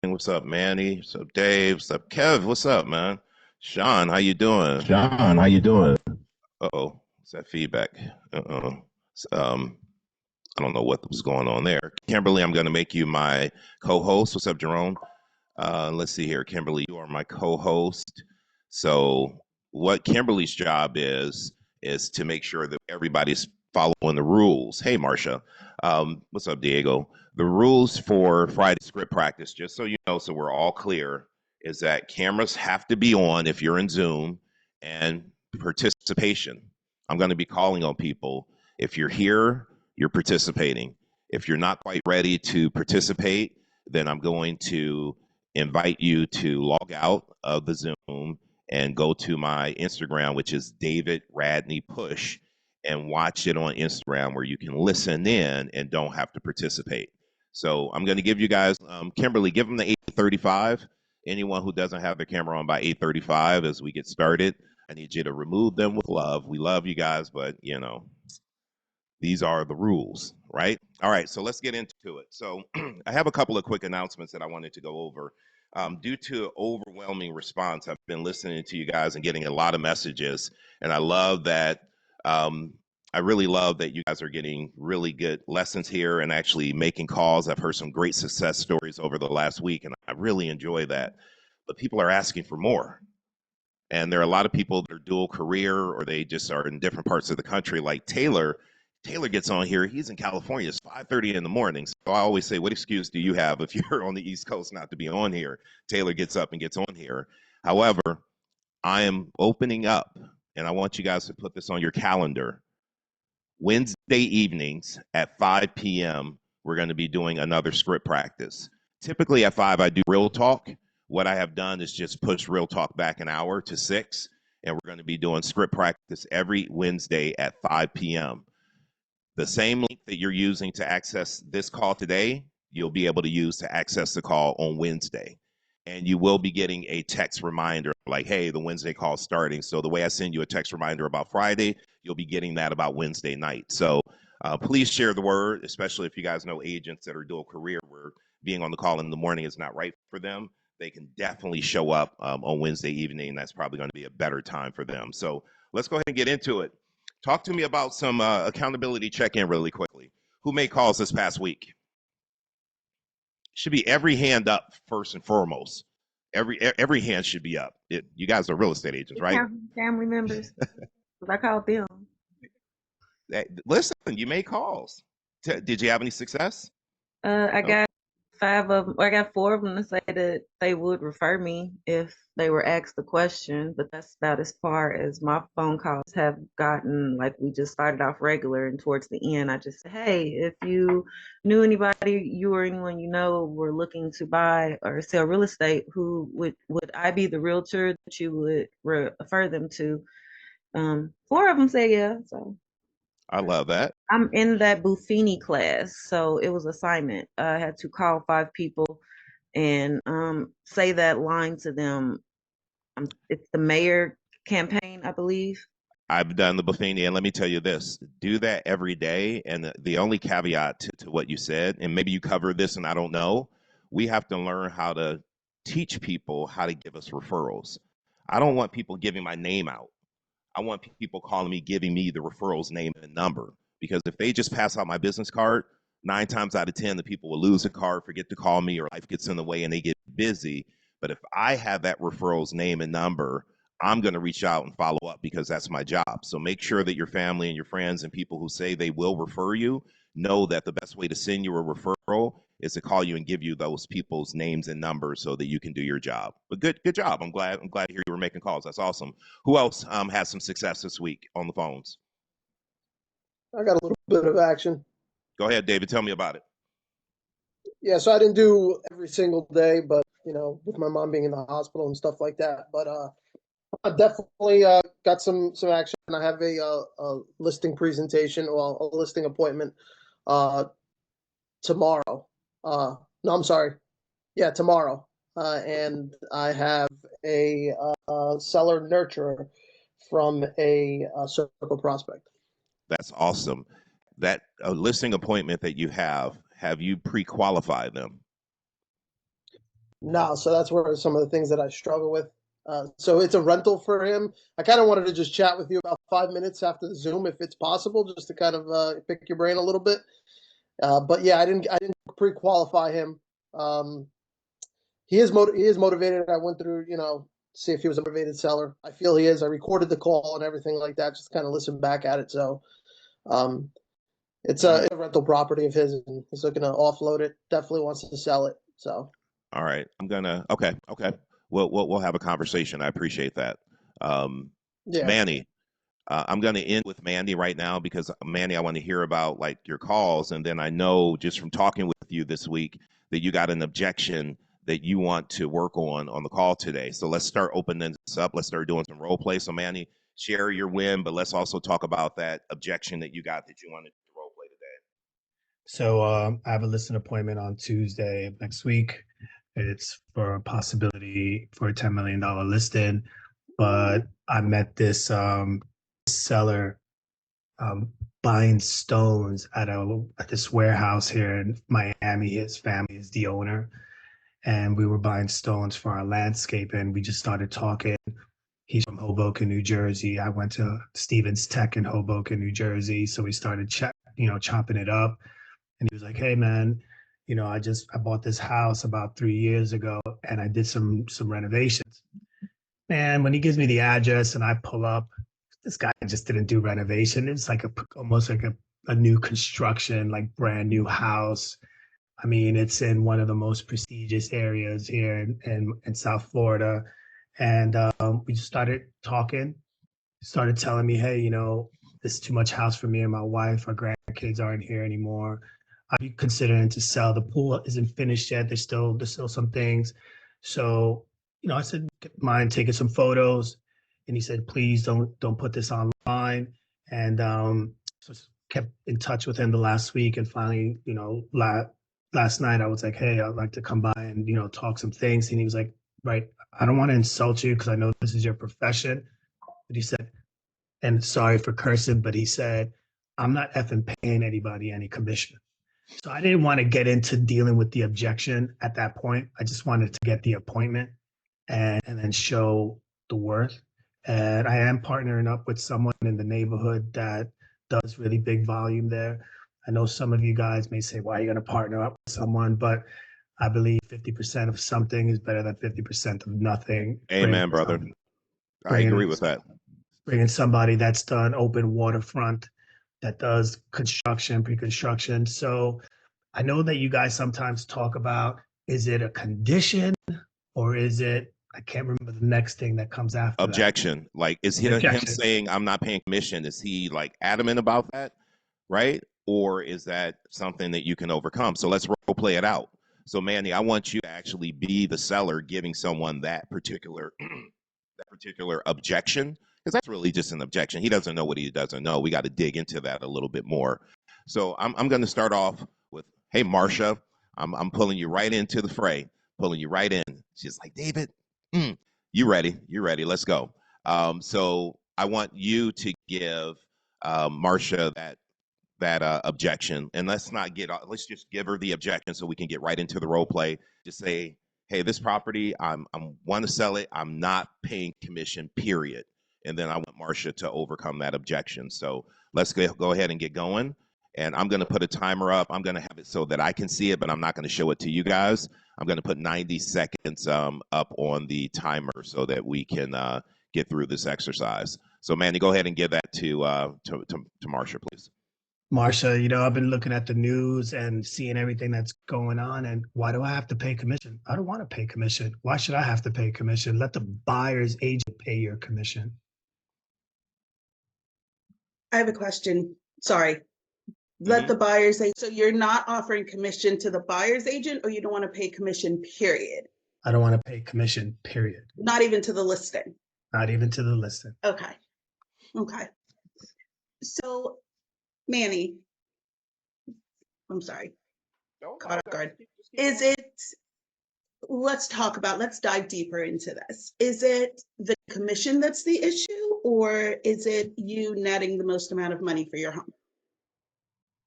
What's up, Manny? What's up, Dave? What's up, Kev? What's up, man? Sean, how you doing? John, how you doing? Uh-oh, what's that feedback? Uh-oh. Um, I don't know what was going on there. Kimberly, I'm going to make you my co-host. What's up, Jerome? Let's see here. Kimberly, you are my co-host. So what Kimberly's job is to make sure that everybody's following the rules. Hey, Marcia. What's up, Diego? The rules for Friday script practice, just so you know, so we're all clear, is that cameras have to be on if you're in Zoom and participation. I'm going to be calling on people. If you're here, you're participating. If you're not quite ready to participate, then I'm going to invite you to log out of the Zoom and go to my Instagram, which is David Radney Push, and watch it on Instagram where you can listen in and don't have to participate. So I'm going to give you guys, Kimberly, give them the 8:35. Anyone who doesn't have their camera on by 8:35 as we get started, I need you to remove them with love. We love you guys, but these are the rules, right? All right, so let's get into it. So I have a couple of quick announcements that I wanted to go over. Due to overwhelming response, I've been listening to you guys and getting a lot of messages, and I love that. Um, I really love that you guys are getting really good lessons here and actually making calls. I've heard some great success stories over the last week, and I really enjoy that. But people are asking for more. And there are a lot of people that are dual career or they just are in different parts of the country. Like Taylor, Taylor gets on here. He's in California. It's 5:30 in the morning. So I always say, what excuse do you have if you're on the East Coast not to be on here? Taylor gets up and gets on here. However, I am opening up, and I want you guys to put this on your calendar. Wednesday evenings at 5 p.m., we're going to be doing another script practice. Typically at 5, I do real talk. What I have done is just push real talk back an hour to 6, and we're going to be doing script practice every Wednesday at 5 p.m. The same link that you're using to access this call today, you'll be able to use to access the call on Wednesday. And you will be getting a text reminder like, hey, the Wednesday call is starting. So the way I send you a text reminder about Friday, you'll be getting that about Wednesday night. So please share the word, especially if you guys know agents that are dual career where being on the call in the morning is not right for them. They can definitely show up on Wednesday evening. That's probably going to be a better time for them. So let's go ahead and get into it. Talk to me about some accountability check-in really quickly. Who made calls this past week? Should be every hand up first and foremost. Every hand should be up. You guys are real estate agents, right? Family members. 'Cause I called them. Listen, you made calls. Did you have any success? I Okay. got 5 of them. I got 4 of them to say that they would refer me if they were asked the question, but that's about as far as my phone calls have gotten. Like we just started off regular, and towards the end, I just said, "Hey, if you knew anybody, you or anyone you know were looking to buy or sell real estate, who would I be the realtor that you would refer them to?" 4 of them said yeah, so. I love that. I'm in that Buffini class, so it was assignment. I had to call 5 people and say that line to them. It's the mayor campaign, I believe. I've done the Buffini, and let me tell you this: do that every day. And the only caveat to what you said, and maybe you covered this, and I don't know, we have to learn how to teach people how to give us referrals. I don't want people giving my name out. I want people calling me, giving me the referral's name and number. Because if they just pass out my business card, 9 times out of 10, the people will lose the card, forget to call me, or life gets in the way and they get busy. But if I have that referral's name and number, I'm going to reach out and follow up because that's my job. So make sure that your family and your friends and people who say they will refer you know that the best way to send you a referral is to call you and give you those people's names and numbers so that you can do your job. But good job. I'm glad to hear you were making calls. That's awesome. Who else has some success this week on the phones? I got a little bit of action. Go ahead, David. Tell me about it. Yeah, so I didn't do every single day, but with my mom being in the hospital and stuff like that. But I definitely got some action. I have a listing presentation, well, a listing appointment uh, tomorrow. No, I'm sorry. Yeah, tomorrow. And I have a seller nurturer from a circle prospect. That's awesome. That listing appointment that you have you pre-qualified them? No, so that's where some of the things that I struggle with. So it's a rental for him. I kind of wanted to just chat with you about 5 minutes after the Zoom, if it's possible, just to kind of pick your brain a little bit. But yeah, I didn't pre-qualify him. Um, he is motivated. I went through, see if he was a motivated seller. I feel he is. I recorded the call and everything like that. Just kind of listen back at it. So um, it's a rental property of his, and he's looking to offload it. Definitely wants to sell it. So All right. Okay. We'll have a conversation. I appreciate that. yeah. Manny, I'm going to end with Mandy right now because Mandy, I want to hear about like your calls, and then I know just from talking with you this week that you got an objection that you want to work on the call today. So let's start opening this up. Let's start doing some role play. So Mandy, share your win, but let's also talk about that objection that you got that you wanted to role play today. So I have a listing appointment on Tuesday of next week. It's for a possibility for a $10 million listing, but I met this seller buying stones at this warehouse here in Miami. His family is the owner, and we were buying stones for our landscape, and we just started talking. He's from Hoboken, New Jersey. I went to Stevens Tech in Hoboken, New Jersey, so we started chopping it up. And he was like, "Hey, man, I bought this house about 3 years ago, and I did some renovations." Man, when he gives me the address and I pull up, this guy just didn't do renovation. It's like almost like a new construction, like brand new house. I mean, it's in one of the most prestigious areas here in South Florida. And we just started talking, started telling me, "Hey, this is too much house for me and my wife. Our grandkids aren't here anymore. Are you considering to sell? The pool isn't finished yet. There's still some things." So, I said, "Mind taking some photos?" And he said, "Please don't put this online." And so kept in touch with him the last week, and finally, last night I was like, "Hey, I'd like to come by and talk some things." And he was like, "Right, I don't want to insult you because I know this is your profession." But he said, and sorry for cursing, but he said, "I'm not effing paying anybody any commission." So I didn't want to get into dealing with the objection at that point. I just wanted to get the appointment and then show the worth. And I am partnering up with someone in the neighborhood that does really big volume there. I know some of you guys may say, "Why are you going to partner up with someone?" But I believe 50% of something is better than 50% of nothing. Amen, brother. I agree with that. Bringing somebody that's done open waterfront, that does construction, pre-construction. So I know that you guys sometimes talk about, is it a condition or is it, I can't remember the next thing that comes after Objection. Like, is him saying I'm not paying commission? Is he like adamant about that? Right? Or is that something that you can overcome? So let's role play it out. So Manny, I want you to actually be the seller giving someone that particular objection, because that's really just an objection. He doesn't know what he doesn't know. We got to dig into that a little bit more. So I'm going to start off with, "Hey, Marsha, I'm pulling you right into the fray, pulling you right in." She's like, "David, you ready? You ready? Let's go." So I want you to give Marsha that objection, and let's just give her the objection so we can get right into the role play. Just say, "Hey, this property, I'm want to sell it. I'm not paying commission, period." And then I want Marsha to overcome that objection. So let's go ahead and get going. And I'm going to put a timer up. I'm going to have it so that I can see it, but I'm not going to show it to you guys. I'm going to put 90 seconds up on the timer so that we can get through this exercise. So Manny, go ahead and give that to Marsha, please. Marsha, I've been looking at the news and seeing everything that's going on. And why do I have to pay commission? I don't want to pay commission. Why should I have to pay commission? Let the buyer's agent pay your commission. I have a question. Sorry. Let the buyer's agent. So you're not offering commission to the buyer's agent, or you don't want to pay commission, period? I don't want to pay commission, period. Not even to the listing? Not even to the listing. Okay. So, Manny, I'm sorry. Caught off guard. Let's dive deeper into this. Is it the commission that's the issue, or is it you netting the most amount of money for your home?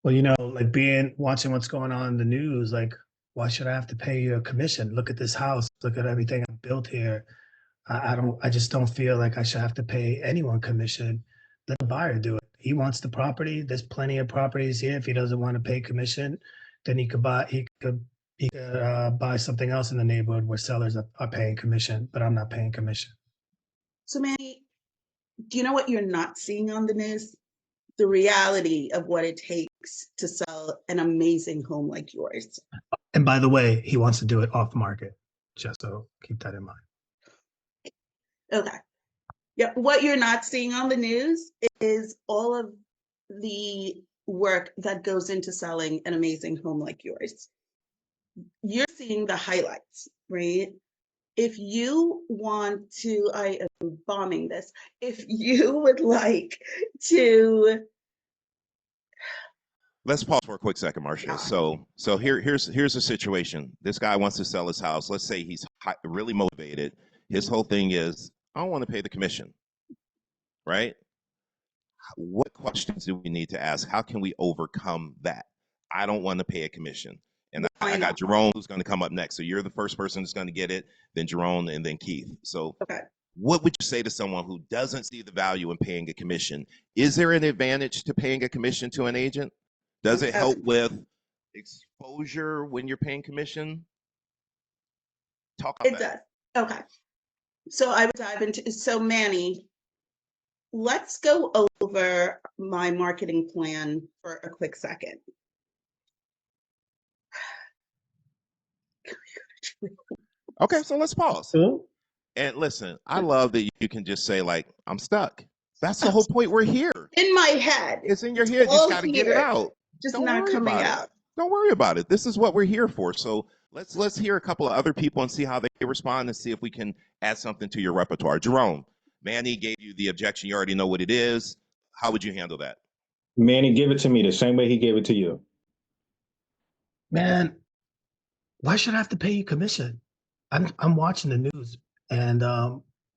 Well, like watching what's going on in the news, like Why should I have to pay you a commission? Look at this house. Look at everything I built here. I just don't feel like I should have to pay anyone commission. Let the buyer do it. He wants the property. There's plenty of properties here. If he doesn't want to pay commission, then he could buy something else in the neighborhood where sellers are paying commission, but I'm not paying commission. So Manny, do you know what you're not seeing on the news? The reality of what it takes to sell an amazing home like yours. And by the way, he wants to do it off market. Just so keep that in mind. Okay. Yeah, what you're not seeing on the news is all of the work that goes into selling an amazing home like yours. You're seeing the highlights, right? If you want to, I am bombing this. If you would like to, Let's pause for a quick second, Marcia. So here's the situation. This guy wants to sell his house. Let's say he's really motivated. His whole thing is, I don't want to pay the commission, right? What questions do we need to ask? How can we overcome that? I don't want to pay a commission. And I got Jerome who's going to come up next. So you're the first person who's going to get it, then Jerome, and then Keith. So okay. What would you say to someone who doesn't see the value in paying a commission? Is there an advantage to paying a commission to an agent? Does it help with exposure when you're paying commission? Talk about that. It does. Okay. So I would dive into, so Manny, let's go over my marketing plan for a quick second. Okay, so let's pause. Cool. And listen, I love that you can just say, like, I'm stuck. That's the whole point. We're here. In my head. It's in your head. You just got to get it out. Just not coming out. Don't worry about it. This is what we're here for. So let's hear a couple of other people and see how they respond and see if we can add something to your repertoire. Jerome, Manny gave you the objection. You already know what it is. How would you handle that? Manny, give it to me the same way he gave it to you. Man, why should I have to pay you commission? I'm watching the news, and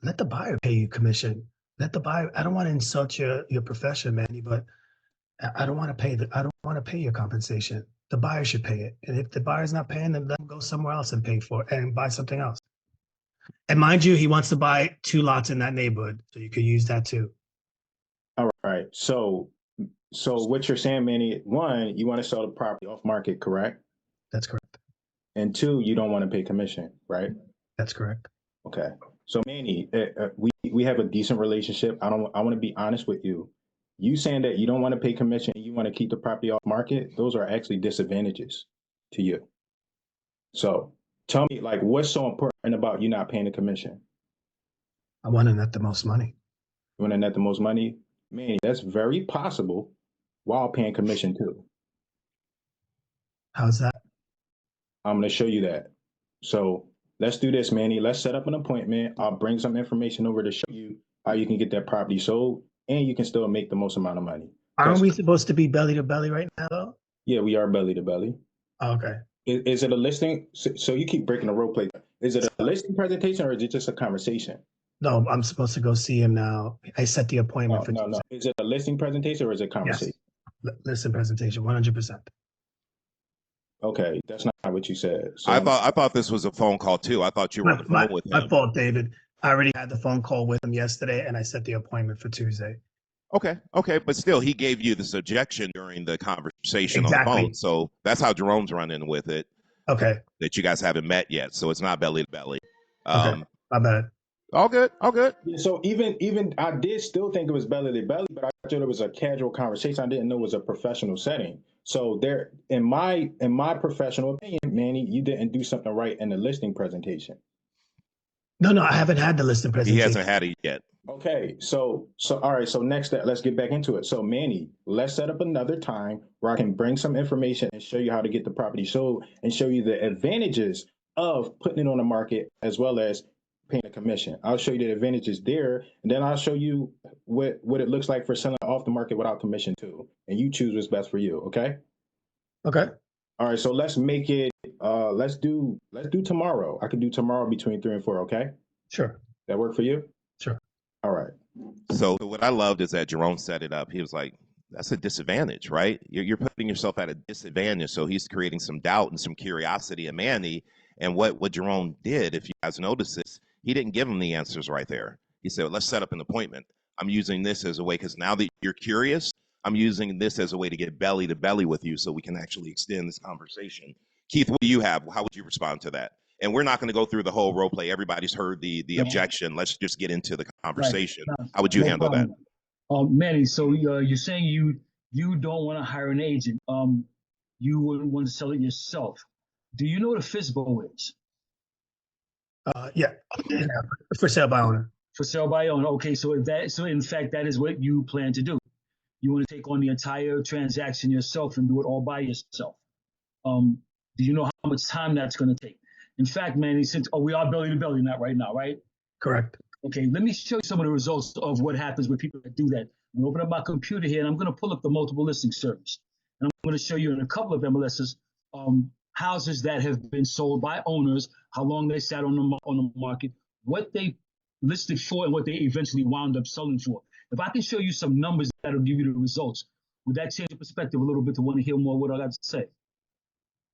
let the buyer pay you commission. Let the buyer. I don't want to insult your profession, Manny, but I don't want to pay your compensation. The buyer should pay it, and if the buyer's not paying, then let them go somewhere else and pay for it and buy something else. And mind you, he wants to buy 2 lots in that neighborhood, so you could use that too. All right. So what you're saying, Manny, 1, you want to sell the property off market, correct? That's correct. And 2, you don't want to pay commission, right? That's correct. Okay. So Manny, we have a decent relationship. I want to be honest with you. You saying that you don't want to pay commission and you want to keep the property off market, those are actually disadvantages to you. So tell me, like, what's so important about you not paying the commission? I want to net the most money. You want to net the most money? Manny, that's very possible while paying commission too. How's that? I'm going to show you that. So let's do this, Manny. Let's set up an appointment. I'll bring some information over to show you how you can get that property sold and you can still make the most amount of money. Aren't we supposed to be belly to belly right now, though? Yeah, we are belly to belly. Okay. Is it a listing? So you keep breaking the role play. Is it a listing presentation or is it just a conversation? No, I'm supposed to go see him now. I set the appointment for No. Is it a listing presentation or is it a conversation? Yes. Listen, presentation, 100%. Okay, that's not what you said. So I thought this was a phone call too. I thought you were on the phone with him. My fault, David. I already had the phone call with him yesterday, and I set the appointment for Tuesday. Okay, but still, he gave you this objection during the conversation Exactly. on the phone. So that's how Jerome's running with it. Okay. That you guys haven't met yet, so it's not belly to belly. Okay. My bad. All good. Yeah, so even I did still think it was belly to belly, but I thought it was a casual conversation. I didn't know it was a professional setting. So there, in my professional opinion, Manny, you didn't do something right in the listing presentation. No, I haven't had the listing presentation. He hasn't had it yet. Okay, so all right, so next step, let's get back into it. So Manny, let's set up another time where I can bring some information and show you how to get the property sold and show you the advantages of putting it on the market as well as paying a commission. I'll show you the advantages there, and then I'll show you what it looks like for selling off the market without commission too. And you choose what's best for you, okay? Okay. All right, so let's make it let's do tomorrow. I could do tomorrow between 3 and 4, okay? Sure. That work for you? Sure. All right. So what I loved is that Jerome set it up. He was like, That's a disadvantage, right? You're putting yourself at a disadvantage. So he's creating some doubt and some curiosity in Manny. And what Jerome did, if you guys notice this, he didn't give him the answers right there. He said, let's set up an appointment. I'm using this as a way, because now that you're curious, I'm using this as a way to get belly to belly with you so we can actually extend this conversation. Keith, what do you have? How would you respond to that? And we're not going to go through the whole role play. Everybody's heard the objection. Let's just get into the conversation. Right. How would you No handle problem. that? Manny, so you're saying you don't want to hire an agent. You would want to sell it yourself. Do you know what a FSBO is? Yeah, for sale by owner. For sale by owner. Okay, so in fact that is what you plan to do. You want to take on the entire transaction yourself and do it all by yourself. Do you know how much time that's going to take? In fact, Manny, since we are belly to belly not right now, right? Correct. Okay, let me show you some of the results of what happens with people that do that. I'm gonna open up my computer here and I'm gonna pull up the multiple listing service. And I'm gonna show you in a couple of MLSs, houses that have been sold by owners, how long they sat on the market, what they listed for and what they eventually wound up selling for. If I can show you some numbers that'll give you the results, would that change your perspective a little bit to want to hear more what I got to say?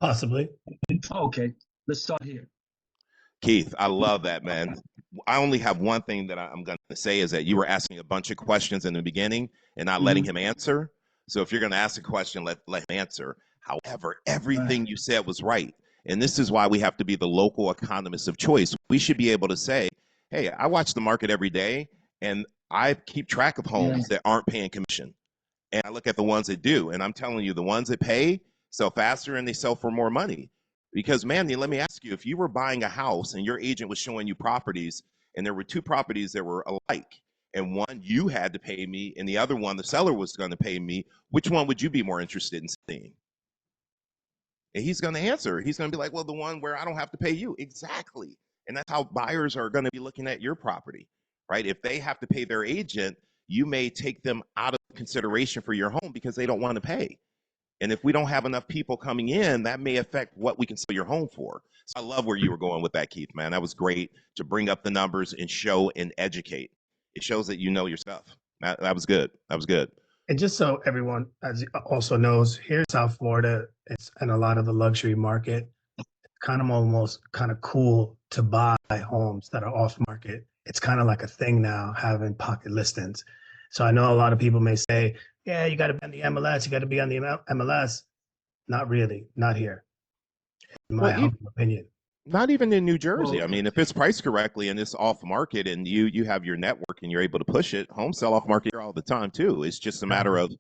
Possibly. Okay, let's start here. Keith, I love that, man. I only have one thing that I'm going to say is that you were asking a bunch of questions in the beginning and not letting him answer. So if you're going to ask a question, let him answer. However, everything you said was right. And this is why we have to be the local economists of choice. We should be able to say, hey, I watch the market every day and I keep track of homes that aren't paying commission. And I look at the ones that do. And I'm telling you, the ones that pay sell faster and they sell for more money. Because, Manny, let me ask you, if you were buying a house and your agent was showing you properties and there were two properties that were alike, and one you had to pay me and the other one the seller was going to pay me, which one would you be more interested in seeing? And he's going to answer. He's going to be like, well, the one where I don't have to pay you. Exactly. And that's how buyers are going to be looking at your property, right? If they have to pay their agent, you may take them out of consideration for your home because they don't want to pay. And if we don't have enough people coming in, that may affect what we can sell your home for. So I love where you were going with that, Keith, man. That was great to bring up the numbers and show and educate. It shows that you know your stuff. That was good. That was good. And just so everyone also knows, here in South Florida, it's and a lot of the luxury market, it's kind of almost kind of cool to buy homes that are off market. It's kind of like a thing now, having pocket listings. So I know a lot of people may say, yeah, you got to be on the MLS. You got to be on the MLS. Not really. Not here. In my humble opinion. Not even in New Jersey. Well, I mean, if it's priced correctly and it's off market and you have your network and you're able to push it, homes sell off market all the time too. It's just a matter of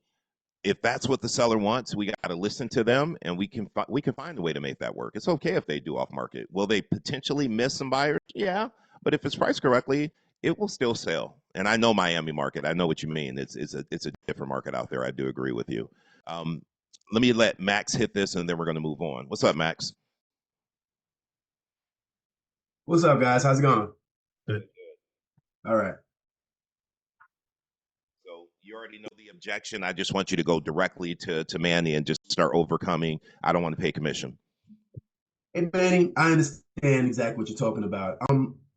if that's what the seller wants, we got to listen to them and we can find a way to make that work. It's okay if they do off market. Will they potentially miss some buyers? Yeah, but if it's priced correctly, it will still sell. And I know Miami market. I know what you mean. It's a different market out there. I do agree with you. Let me let Max hit this and then we're going to move on. What's up, Max? What's up, guys? How's it going? Good. All right. So you already know the objection. I just want you to go directly to Manny and just start overcoming. I don't want to pay commission. Hey, Manny, I understand exactly what you're talking about.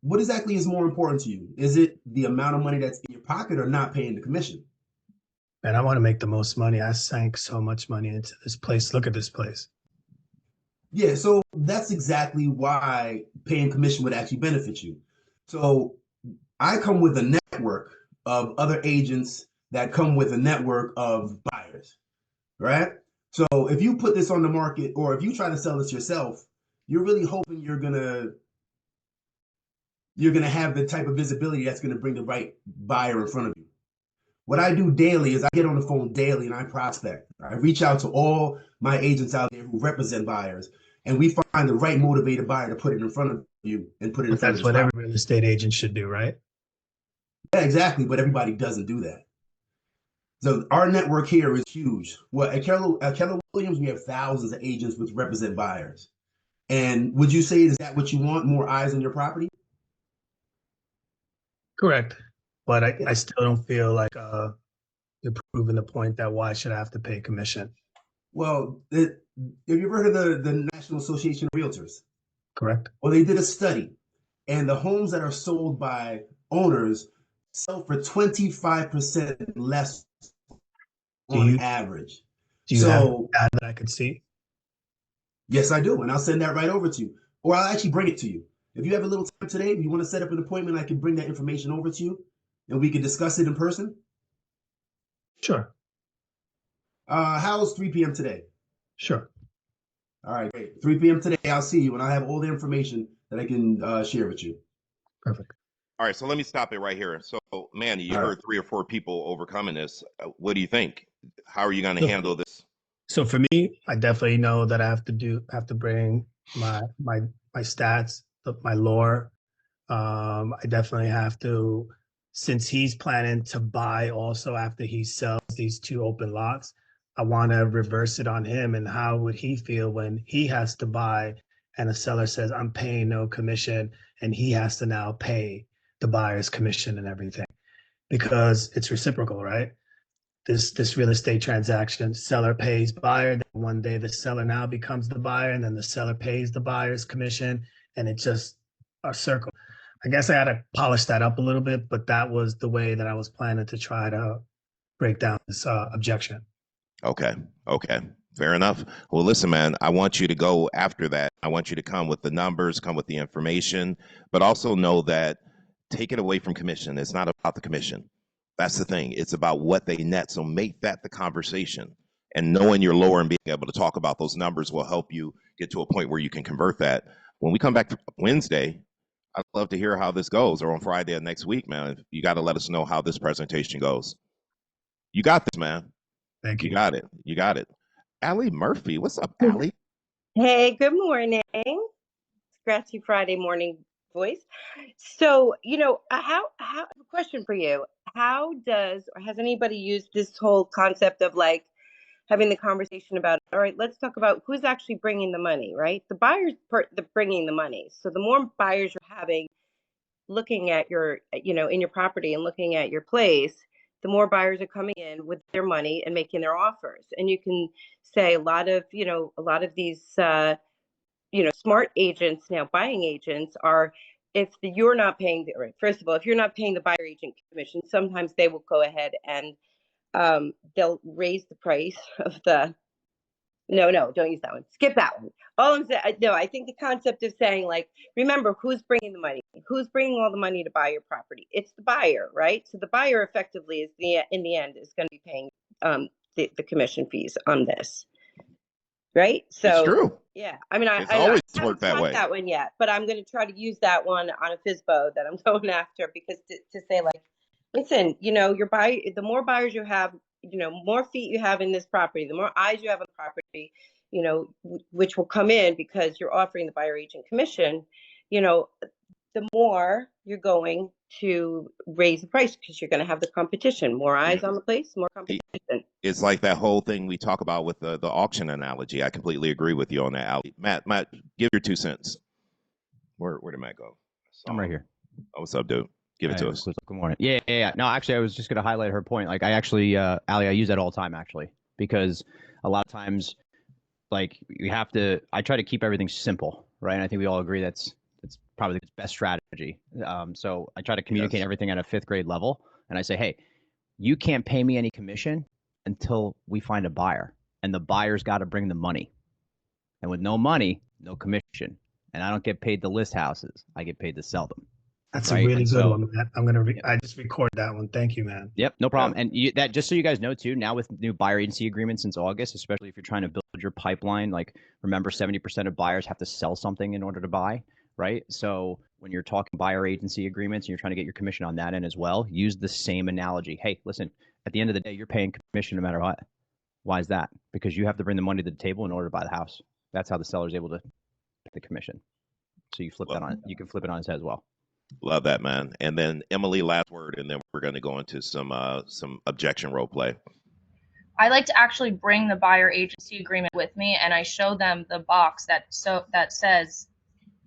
What exactly is more important to you? Is it the amount of money that's in your pocket or not paying the commission? And I want to make the most money. I sank so much money into this place. Look at this place. Yeah, so that's exactly why paying commission would actually benefit you. So I come with a network of other agents that come with a network of buyers, right? So if you put this on the market or if you try to sell this yourself, you're really hoping you're gonna have the type of visibility that's gonna bring the right buyer in front of you. What I do daily is I get on the phone daily and I prospect. I reach out to all my agents out there who represent buyers, and we find the right motivated buyer to put it in front of you and put it in front of you. That's what every real estate agent should do, right? Yeah, exactly. But everybody doesn't do that. So our network here is huge. Well, at Keller Williams, we have thousands of agents which represent buyers. And would you say, is that what you want? More eyes on your property? Correct. But I still don't feel like you're proving the point that why should I have to pay commission? Well, have you ever heard of the National Association of Realtors? Correct. Well, they did a study, and the homes that are sold by owners sell for 25% less Do on you average. do you have So data that I could see? yes, I do, and I'll send that right over to you, or I'll actually bring it to you. If you have a little time today, if you want to set up an appointment, I can bring that information over to you, and we can discuss it in person. Sure, How's 3 p.m. today? sure. All right, great. 3 p.m. today, I'll see you, and I have all the information that I can share with you. Perfect. All right, so let me stop it right here. So, Manny, you All right. heard 3 or 4 people overcoming this. What do you think? How are you going to So- handle this? So for me, I definitely know that I have to bring my stats, my lore. I definitely have to, since he's planning to buy also after he sells these 2 open lots, I want to reverse it on him. And how would he feel when he has to buy and a seller says, I'm paying no commission, and he has to now pay the buyer's commission and everything, because it's reciprocal, right? This real estate transaction, seller pays buyer, then one day the seller now becomes the buyer, and then the seller pays the buyer's commission, and it's just a circle. I guess I had to polish that up a little bit, but that was the way that I was planning to try to break down this objection. Okay, fair enough. Well, listen, man, I want you to go after that. I want you to come with the numbers, come with the information, but also know that take it away from commission. It's not about the commission. That's the thing. It's about what they net. So make that the conversation. And knowing your lower and being able to talk about those numbers will help you get to a point where you can convert that. When we come back Wednesday, I'd love to hear how this goes, or on Friday of next week, man. You got to let us know how this presentation goes. You got this, man. Thank You you. got it. You got it. Allie Murphy. What's up, Allie? Hey, good morning. Scratchy Friday morning voice. So, I have a question for you. How does, or has anybody used this whole concept of like having the conversation about, all right, let's talk about who's actually bringing the money, right? The buyer's bringing the money. So the more buyers you're having looking at your, in your property and looking at your place, the more buyers are coming in with their money and making their offers. And you can say a lot of these, smart agents now, buying agents are, if you're not paying first of all, if you're not paying the buyer agent commission, sometimes they will go ahead and they'll raise the price of the, no, don't use that one. Skip that one. All I'm saying, no, I think the concept of saying like, remember who's bringing the money, who's bringing all the money to buy your property. It's the buyer, right? So the buyer effectively is in the end is going to be paying the commission fees on this, right? So It's true. yeah, I mean, It's always I worked haven't that taught way. that one yet, but I'm going to try to use that one on a FISBO that I'm going after, because to say like, listen, the more buyers you have, more feet you have in this property, the more eyes you have on the property, which will come in because you're offering the buyer agent commission, the more you're going to raise the price because you're going to have the competition, more eyes on the place, more competition. It's like that whole thing we talk about with the auction analogy. I completely agree with you on that, Allie. Matt, give your 2 cents. Where did Matt go? I'm right here. Oh, what's up, dude? Give it to Hey, us. Good morning. Yeah. No, actually, I was just going to highlight her point. Like, I actually, Allie, I use that all the time, actually, because a lot of times, like, I try to keep everything simple, right? And I think we all agree that's probably the best strategy. So I try to communicate everything at a 5th grade level. And I say, hey, you can't pay me any commission until we find a buyer. And the buyer's got to bring the money. And with no money, no commission. And I don't get paid to list houses. I get paid to sell them. That's right? a really And good so- one, man. I'm gonna. I just recorded that one. Thank you, man. Yep, no problem. And that, just so you guys know too, now with new buyer agency agreements since August, especially if you're trying to build your pipeline, like remember 70% of buyers have to sell something in order to buy, right? So when you're talking buyer agency agreements and you're trying to get your commission on that end as well, use the same analogy. Hey, listen, at the end of the day, you're paying commission no matter what. Why is that? Because you have to bring the money to the table in order to buy the house. That's how the seller's able to get the commission. So you flip that on. You can flip it on its head as well. Love that, man. And then Emily, last word, and then we're going to go into some objection role play. I like to actually bring the buyer agency agreement with me, and I show them the box that says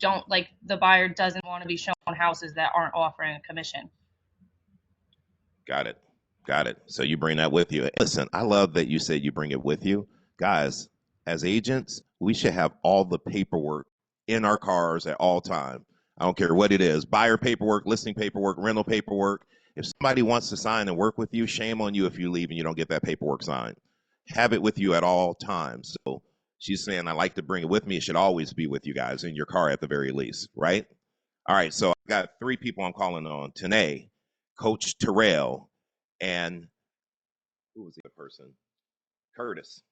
the buyer doesn't want to be shown houses that aren't offering a commission. Got it. So you bring that with you. Listen, I love that you said you bring it with you. Guys, as agents, we should have all the paperwork in our cars at all time. I don't care what it is, buyer paperwork, listing paperwork, rental paperwork. If somebody wants to sign and work with you, shame on you if you leave and you don't get that paperwork signed. Have it with you at all times. So she's saying, I like to bring it with me. It should always be with you guys in your car at the very least, right? All right, so I got 3 people I'm calling on. Tanae, Coach Terrell, and who was the other person? Curtis.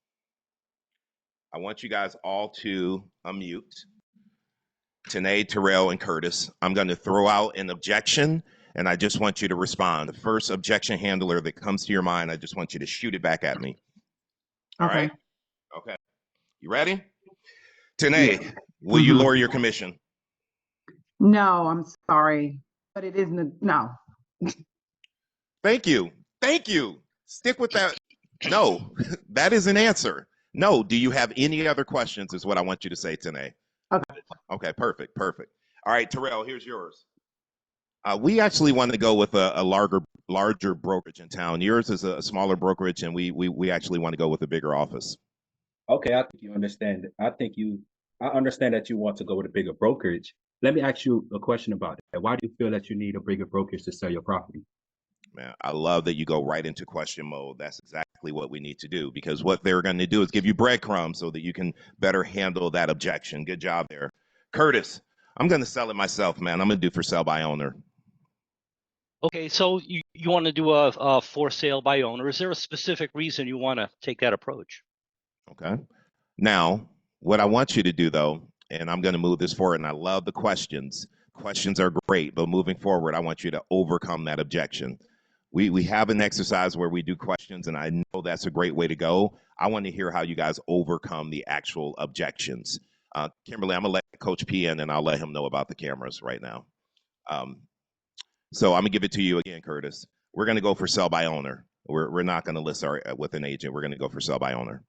I want you guys all to unmute. Tanae, Terrell, and Curtis. I'm going to throw out an objection, and I just want you to respond. The first objection handler that comes to your mind, I just want you to shoot it back at me. All right? Okay. You ready? Tanae, will you lower your commission? No, I'm sorry, but it isn't. No. Thank you. Thank you. Stick with that. No, that is an answer. No. Do you have any other questions is what I want you to say, Tanae. Okay. Okay, perfect, perfect. All right, Terrell, here's yours. We actually want to go with a larger brokerage in town. Yours is a smaller brokerage, and we actually want to go with a bigger office. Okay, I think you understand. I understand that you want to go with a bigger brokerage. Let me ask you a question about that. Why do you feel that you need a bigger brokerage to sell your property? Man, I love that you go right into question mode. That's exactly what we need to do, because what they're going to do is give you breadcrumbs so that you can better handle that objection. Good job there. Curtis, I'm going to sell it myself, man. I'm going to do for sale by owner. Okay, so you want to do a for sale by owner. Is there a specific reason you want to take that approach? Okay. Now, what I want you to do, though, and I'm going to move this forward, and I love the questions. Questions are great, but moving forward, I want you to overcome that objection. We have an exercise where we do questions, and I know that's a great way to go. I want to hear how you guys overcome the actual objections. Kimberly, I'm going to let Coach P in, and I'll let him know about the cameras right now. So I'm going to give it to you again, Curtis. We're going to go for sell by owner. We're not going to list our with an agent. We're going to go for sell by owner.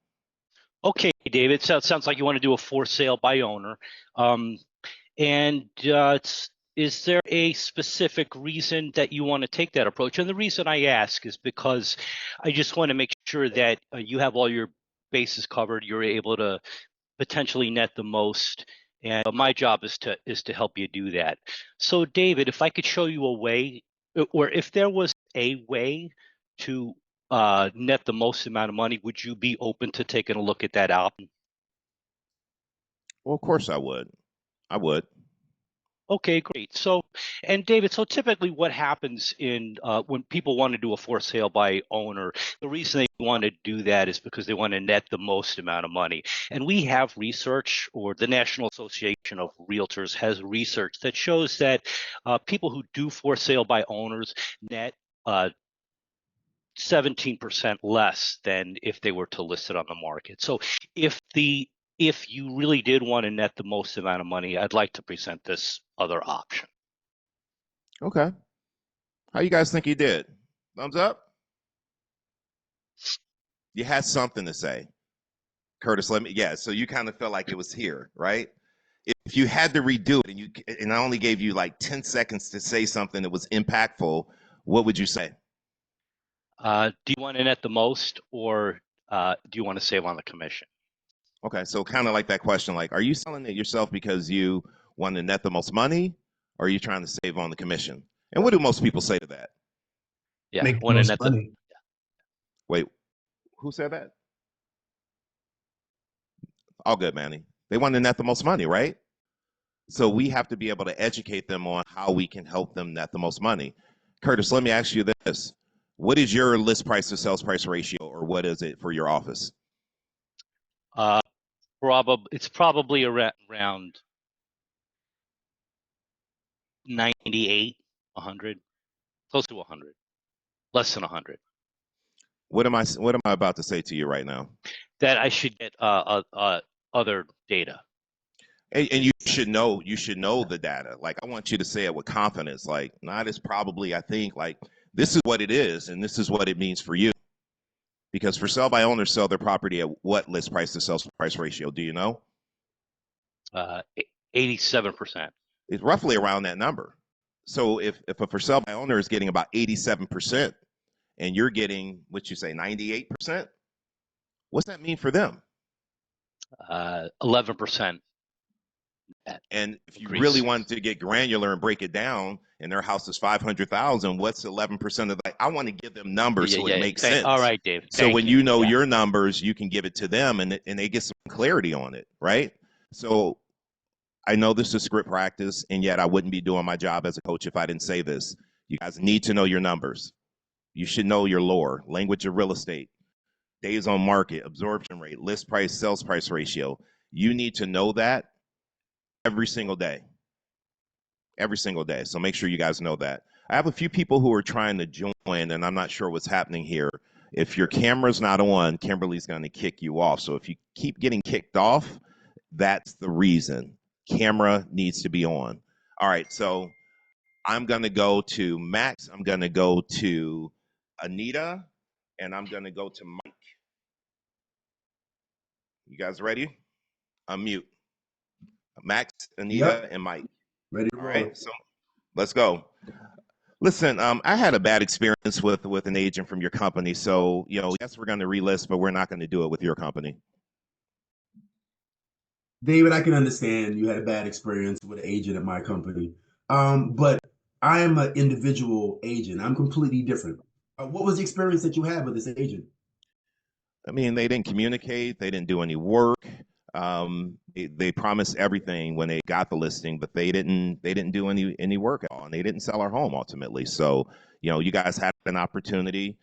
Okay, David. So it sounds like you want to do a for sale by owner. Is there a specific reason that you want to take that approach? And the reason I ask is because I just want to make sure that you have all your bases covered. You're able to potentially net the most. And my job is to help you do that. So, David, if I could show you a way, or if there was a way to net the most amount of money, would you be open to taking a look at that option? Well, of course I would. I would. Okay, great. So, and David, so typically what happens in when people want to do a for sale by owner, the reason they want to do that is because they want to net the most amount of money. And we have research, or the National Association of Realtors has research that shows that people who do for sale by owners net 17% less than if they were to list it on the market. So if you really did want to net the most amount of money, I'd like to present this other option. Okay. How you guys think you did? Thumbs up? You had something to say. Curtis, so you kind of felt like it was here, right? If you had to redo it and I only gave you like 10 seconds to say something that was impactful, what would you say? Do you want to net the most, or do you want to save on the commission? Okay, so kind of like that question, like, are you selling it yourself because you want to net the most money, or are you trying to save on the commission? And what do most people say to that? Yeah, Make want to most net money. Wait, who said that? All good, Manny. They want to net the most money, right? So we have to be able to educate them on how we can help them net the most money. Curtis, let me ask you this. What is your list price to sales price ratio, or what is it for your office? It's probably around 98, 100, close to 100, less than 100. What am I about to say to you right now? That I should get other data. And you should know the data. Like, I want you to say it with confidence. Like, not as probably, I think, like, this is what it is, and this is what it means for you. Because for sell by owners sell their property at what list price to sales price ratio? Do you know? 87%. It's roughly around that number. So if a for sale by owner is getting about 87%, and you're getting, what you say, 98%, what's that mean for them? 11%. And if you Agrees. really wanted to get granular and break it down, and their house is 500,000, what's 11% of that? I want to give them numbers so it makes sense. All right, Dave. So Thank when you know Yeah. your numbers, you can give it to them, and they get some clarity on it, right? So I know this is script practice, and yet I wouldn't be doing my job as a coach if I didn't say this. You guys need to know your numbers. You should know your lore, language of real estate, days on market, absorption rate, list price, sales price ratio. You need to know that every single day. Every single day. So make sure you guys know that. I have a few people who are trying to join, and I'm not sure what's happening here. If your camera's not on, Kimberly's going to kick you off. So if you keep getting kicked off, that's the reason. Camera needs to be on. All right, so I'm going to go to Max. I'm going to go to Anita, and I'm going to go to Mike. You guys ready? Unmute. Max, Anita, and Mike. Ready to All roll. right, so let's go. Listen, I had a bad experience with an agent from your company. So, yes, we're going to relist, but we're not going to do it with your company. David, I can understand you had a bad experience with an agent at my company. But I am an individual agent. I'm completely different. What was the experience that you had with this agent? I mean, they didn't communicate. They didn't do any work. They promised everything when they got the listing, but they didn't do any work at all, and they didn't sell our home ultimately. So, you guys had an opportunity.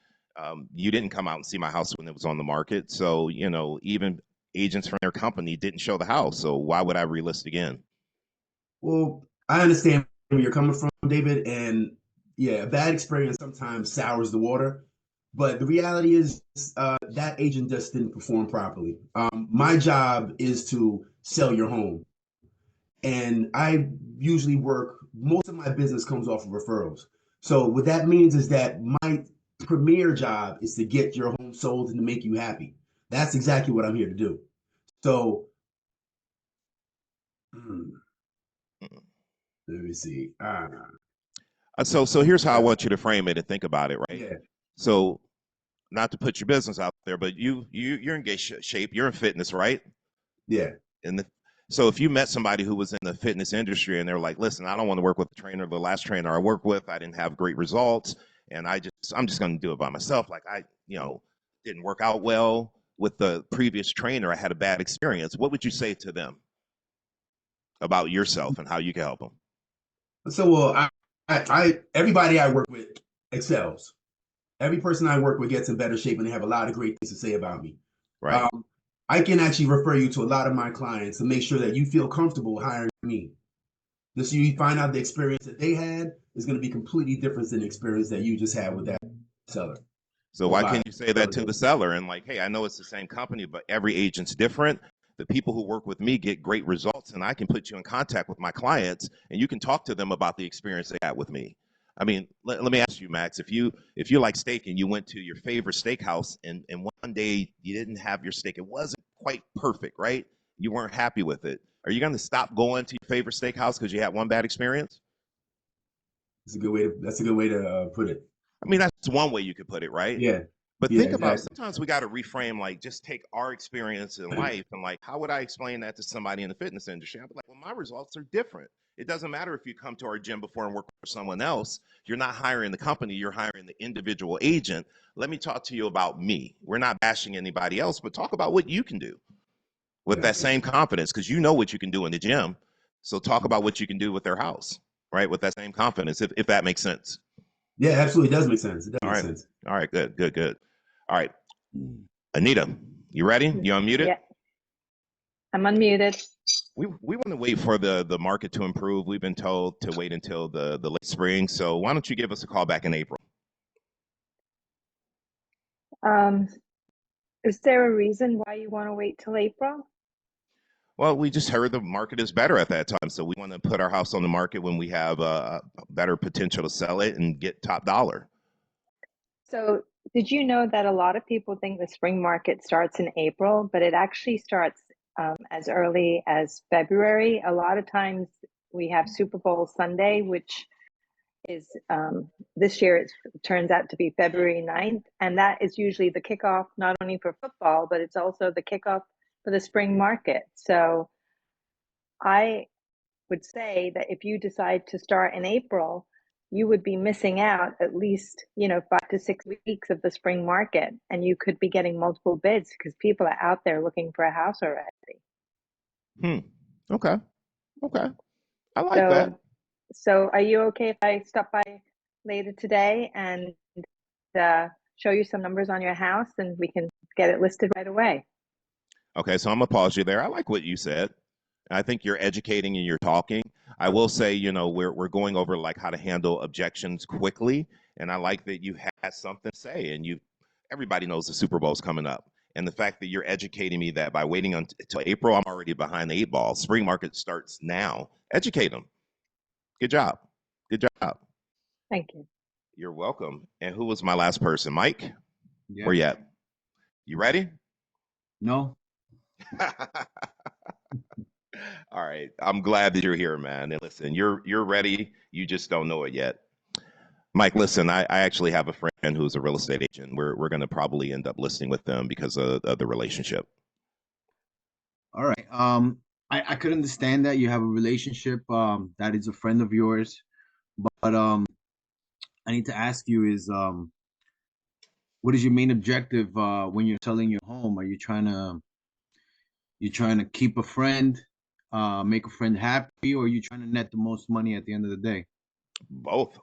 You didn't come out and see my house when it was on the market. So, even agents from their company didn't show the house. So why would I relist again? Well, I understand where you're coming from, David, and yeah, a bad experience sometimes sours the water. But the reality is that agent just didn't perform properly. My job is to sell your home. And I usually most of my business comes off of referrals. So what that means is that my premier job is to get your home sold and to make you happy. That's exactly what I'm here to do. So let me see. So here's how I want you to frame it and think about it, right? Yeah. So not to put your business out there, but you're in good shape. You're in fitness, right? Yeah. So if you met somebody who was in the fitness industry and they're like, listen, I don't want to work with the trainer. The last trainer I worked with, I didn't have great results, and I'm just going to do it by myself. Like I didn't work out well with the previous trainer. I had a bad experience. What would you say to them about yourself and how you can help them? So, well, I everybody I work with excels. Every person I work with gets in better shape, and they have a lot of great things to say about me. Right. I can actually refer you to a lot of my clients to make sure that you feel comfortable hiring me. Just so you find out the experience that they had is going to be completely different than the experience that you just had with that seller. So why can't you say that to the seller and like, hey, I know it's the same company, but every agent's different. The people who work with me get great results, and I can put you in contact with my clients, and you can talk to them about the experience they had with me. I mean, let me ask you, Max, if you like steak and you went to your favorite steakhouse and one day you didn't have your steak, it wasn't quite perfect, right? You weren't happy with it. Are you going to stop going to your favorite steakhouse because you had one bad experience? That's a good way to put it. I mean, that's one way you could put it, right? Yeah. But Yeah, think about, exactly. sometimes we got to reframe, like, just take our experience in life and like, how would I explain that to somebody in the fitness industry? I'd be like, well, my results are different. It doesn't matter if you come to our gym before and work for someone else. You're not hiring the company, you're hiring the individual agent. Let me talk to you about me. We're not bashing anybody else, but talk about what you can do with that same confidence, because you know what you can do in the gym. So talk about what you can do with their house, right? With that same confidence, if that makes sense. Yeah, absolutely. It does make sense. It does All make right. sense. All right, good. All right. Anita, you ready? You unmuted? Yeah, I'm unmuted. We want to wait for the market to improve. We've been told to wait until the late spring. So why don't you give us a call back in April? Is there a reason why you want to wait till April? Well, we just heard the market is better at that time. So we want to put our house on the market when we have a better potential to sell it and get top dollar. So did you know that a lot of people think the spring market starts in April, but it actually starts as early as February? A lot of times we have Super Bowl Sunday, which is this year it turns out to be February 9th. And that is usually the kickoff, not only for football, but it's also the kickoff for the spring market. So I would say that if you decide to start in April, you would be missing out at least, 5 to 6 weeks of the spring market, and you could be getting multiple bids because people are out there looking for a house already. Okay. Okay. I like that. So are you okay if I stop by later today and show you some numbers on your house and we can get it listed right away? Okay, so I'm gonna pause you there. I like what you said. I think you're educating and you're talking. I will say, we're going over like how to handle objections quickly, and I like that you had something to say. And everybody knows the Super Bowl's coming up, and the fact that you're educating me that by waiting until April, I'm already behind the 8 ball. Spring market starts now. Educate them. Good job. Good job. Thank you. You're welcome. And who was my last person? Mike? Yeah. Where you at? You ready? No. All right. I'm glad that you're here, man. And listen, you're ready. You just don't know it yet. Mike, listen, I actually have a friend who's a real estate agent. We're going to probably end up listing with them because of the relationship. All right. I could understand that you have a relationship that is a friend of yours, but I need to ask you is what is your main objective when you're selling your home? Are you trying to keep a friend, make a friend happy, or are you trying to net the most money at the end of the day? Both.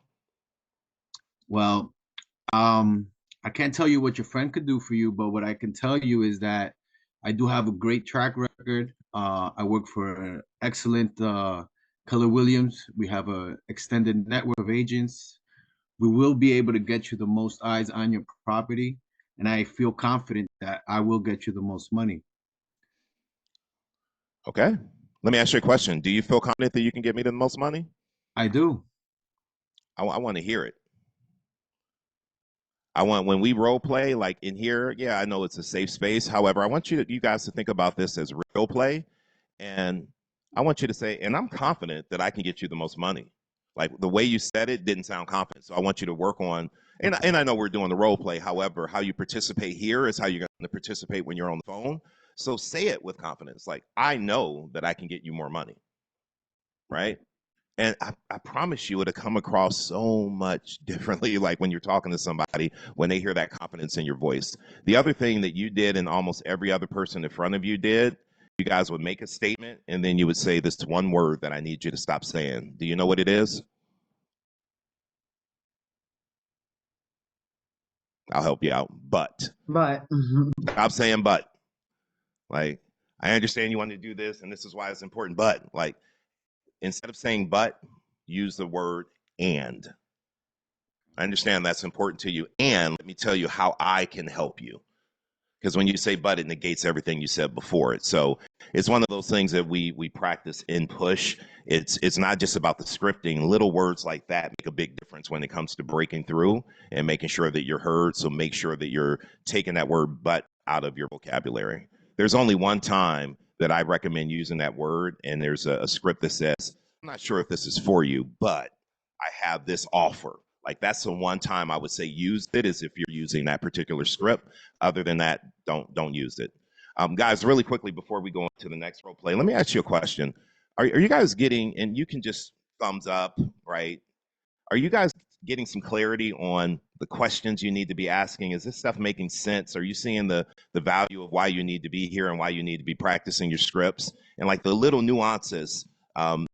Well, I can't tell you what your friend could do for you, but what I can tell you is that I do have a great track record. I work for an excellent Keller Williams. We have an extended network of agents. We will be able to get you the most eyes on your property, and I feel confident that I will get you the most money. Okay. Let me ask you a question. Do you feel confident that you can get me the most money? I do. I want to hear it. When we role play, like in here, yeah, I know it's a safe space. However, I want you guys to think about this as real play. And I want you to say, and I'm confident that I can get you the most money. Like the way you said it didn't sound confident. So I want you to work on, and I know we're doing the role play. However, how you participate here is how you're going to participate when you're on the phone. So say it with confidence. Like, I know that I can get you more money. Right? And I promise you it'll come across so much differently, like when you're talking to somebody, when they hear that confidence in your voice. The other thing that you did and almost every other person in front of you did, you guys would make a statement and then you would say this one word that I need you to stop saying. Do you know what it is? I'll help you out. But. Stop saying but. Like, I understand you want to do this and this is why it's important, but like, instead of saying but, use the word and. I understand that's important to you. And let me tell you how I can help you. Because when you say but, it negates everything you said before it. So it's one of those things that we practice in push. It's not just about the scripting. Little words like that make a big difference when it comes to breaking through and making sure that you're heard. So make sure that you're taking that word but out of your vocabulary. There's only one time that I recommend using that word, and there's a script that says, I'm not sure if this is for you, but I have this offer. Like that's the one time I would say use it, is if you're using that particular script. Other than that, don't use it. Guys, really quickly before we go on to the next role play, let me ask you a question. Are you guys getting, and you can just thumbs up, right? Are you guys getting some clarity on the questions you need to be asking? Is this stuff making sense? Are you seeing the value of why you need to be here and why you need to be practicing your scripts? And like the little nuances that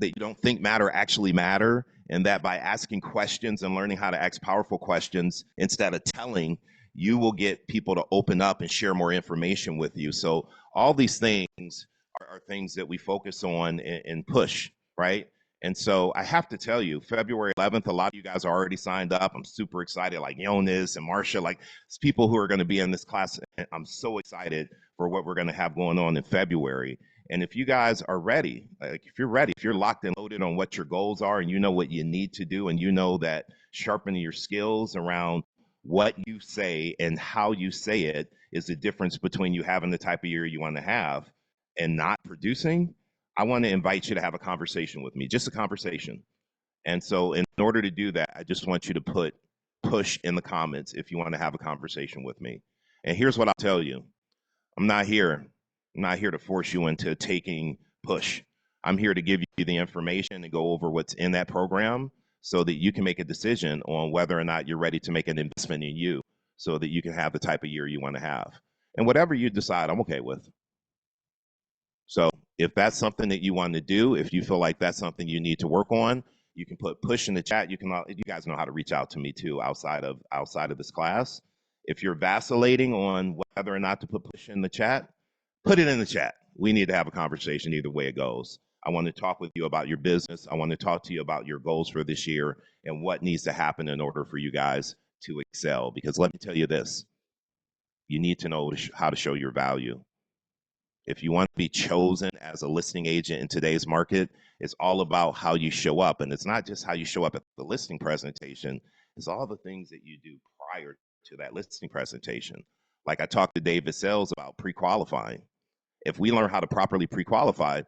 you don't think matter actually matter, and that by asking questions and learning how to ask powerful questions instead of telling, you will get people to open up and share more information with you. So all these things are things that we focus on and push, right? And so I have to tell you, February 11th, a lot of you guys are already signed up. I'm super excited, like Jonas and Marsha, like it's people who are going to be in this class. And I'm so excited for what we're going to have going on in February. And if you guys are ready, like if you're ready, if you're locked and loaded on what your goals are and you know what you need to do, and you know that sharpening your skills around what you say and how you say it is the difference between you having the type of year you want to have and not producing, I want to invite you to have a conversation with me, just a conversation. And so in order to do that, I just want you to put push in the comments if you want to have a conversation with me. And here's what I'll tell you. I'm not here to force you into taking push. I'm here to give you the information and go over what's in that program so that you can make a decision on whether or not you're ready to make an investment in you so that you can have the type of year you want to have. And whatever you decide, I'm okay with. So if that's something that you want to do, if you feel like that's something you need to work on, you can put push in the chat. You guys know how to reach out to me too outside of this class. If you're vacillating on whether or not to put push in the chat, put it in the chat. We need to have a conversation either way it goes. I want to talk with you about your business. I want to talk to you about your goals for this year and what needs to happen in order for you guys to excel. Because let me tell you this, you need to know how to show your value. If you want to be chosen as a listing agent in today's market, it's all about how you show up. And it's not just how you show up at the listing presentation, it's all the things that you do prior to that listing presentation. Like I talked to David Sells about pre-qualifying. If we learn how to properly pre-qualify,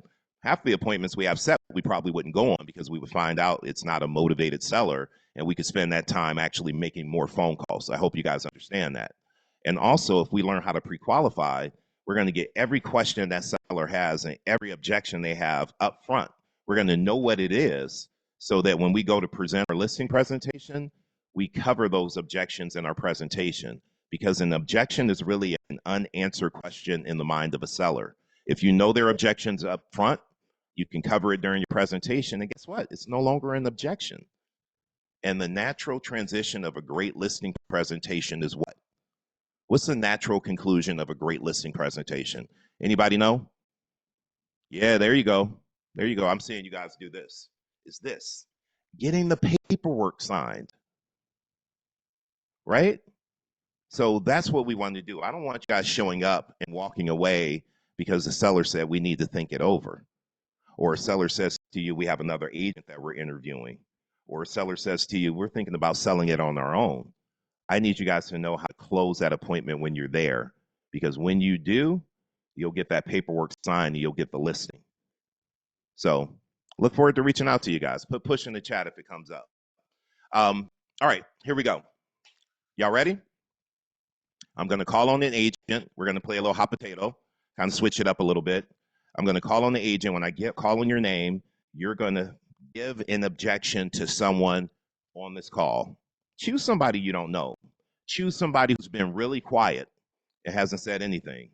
half the appointments we have set, we probably wouldn't go on because we would find out it's not a motivated seller and we could spend that time actually making more phone calls. So I hope you guys understand that. And also, if we learn how to pre-qualify, we're going to get every question that seller has and every objection they have up front. We're going to know what it is so that when we go to present our listing presentation, we cover those objections in our presentation, because an objection is really an unanswered question in the mind of a seller. If you know their objections up front, you can cover it during your presentation, and guess what? It's no longer an objection. And the natural transition of a great listing presentation is what? What's the natural conclusion of a great listing presentation? Anybody know? Yeah, there you go. There you go. I'm seeing you guys do this. Is this getting the paperwork signed, right? So that's what we want to do. I don't want you guys showing up and walking away because the seller said we need to think it over. Or a seller says to you, we have another agent that we're interviewing. Or a seller says to you, we're thinking about selling it on our own. I need you guys to know how to close that appointment when you're there, because when you do, you'll get that paperwork signed and you'll get the listing. So look forward to reaching out to you guys. Put push in the chat if it comes up. All right, here we go. Y'all ready? I'm going to call on an agent. We're going to play a little hot potato, kind of switch it up a little bit. I'm going to call on the agent. When I call on your name, you're going to give an objection to someone on this call. Choose somebody you don't know. Choose somebody who's been really quiet and hasn't said anything,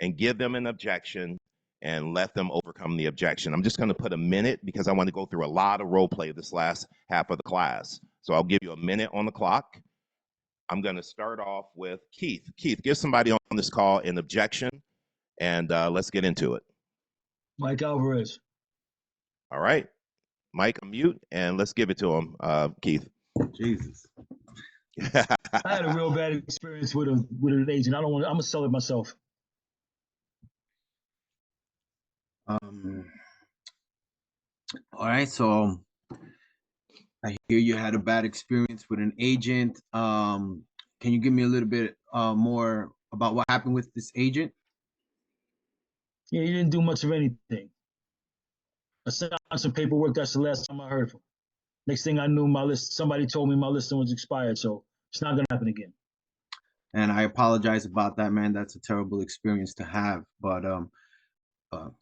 and give them an objection and let them overcome the objection. I'm just going to put a minute because I want to go through a lot of role play this last half of the class. So I'll give you a minute on the clock. I'm going to start off with Keith. Keith, give somebody on this call an objection, and let's get into it. Mike Alvarez. All right. Mike, unmute, and let's give it to him, Keith. Jesus. I had a real bad experience with an agent. I'm gonna sell it myself. All right, so I hear you had a bad experience with an agent. Can you give me a little bit more about what happened with this agent? Yeah, he didn't do much of anything. I sent out some paperwork. That's the last time I heard from him. Next thing I knew, somebody told me my listing was expired, so it's not gonna happen again. And I apologize about that, man. That's a terrible experience to have. But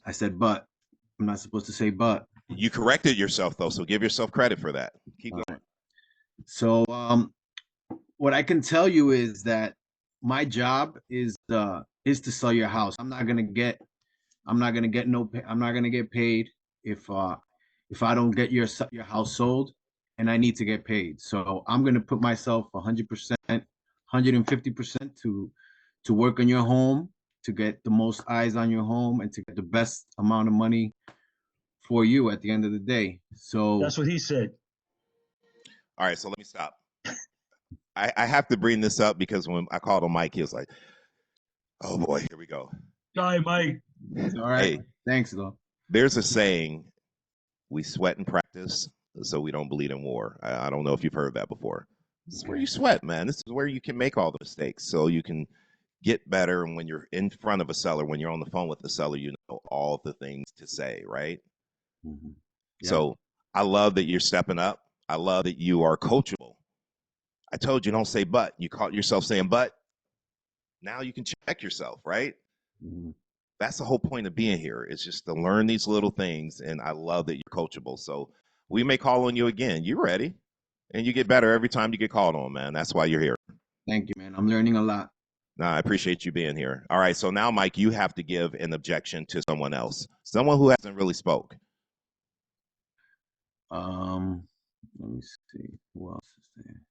I said but. I'm not supposed to say but. You corrected yourself though, so give yourself credit for that. Keep going. So what I can tell you is that my job is to sell your house. I'm not gonna get paid if I don't get your house sold, and I need to get paid. So I'm gonna put myself 100%, 150% to work on your home, to get the most eyes on your home, and to get the best amount of money for you at the end of the day. So that's what he said. All right, so let me stop. I have to bring this up because when I called on Mike, he was like, oh boy, here we go. Sorry, Mike. All right. Hey, thanks, though. There's a saying, we sweat in practice, so we don't bleed in war. I don't know if you've heard that before. This is where you sweat, man. This is where you can make all the mistakes, so you can get better. And when you're in front of a seller, when you're on the phone with the seller, you know all the things to say, right? Mm-hmm. Yeah. So I love that you're stepping up. I love that you are coachable. I told you don't say but. You caught yourself saying but. Now you can check yourself, right? Mm-hmm. that's the whole point of being here. It's just to learn these little things, and I love that you're coachable. So we may call on you again. You ready? And you get better every time you get called on, man. That's why you're here. Thank you, man. I'm learning a lot. No, I appreciate you being here. All right, so now, Mike, you have to give an objection to someone else, someone who hasn't really spoke. Let me see. Who else is there?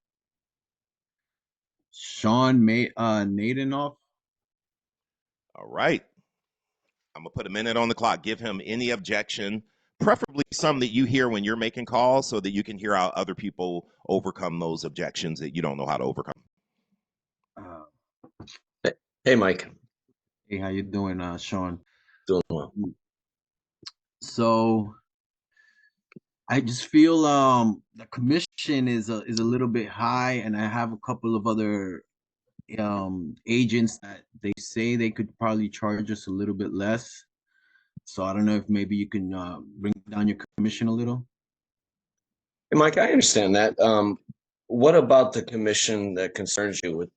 Sean Nadenoff. All right. I'm gonna put a minute on the clock. Give him any objection, preferably some that you hear when you're making calls, so that you can hear how other people overcome those objections that you don't know how to overcome. Hey, Mike. Hey, how you doing, Sean? Doing well. So I just feel the commission is a little bit high, and I have a couple of other agents that they say they could probably charge us a little bit less. So I don't know if maybe you can bring down your commission a little. Hey, Mike, I understand that. What about the commission that concerns you with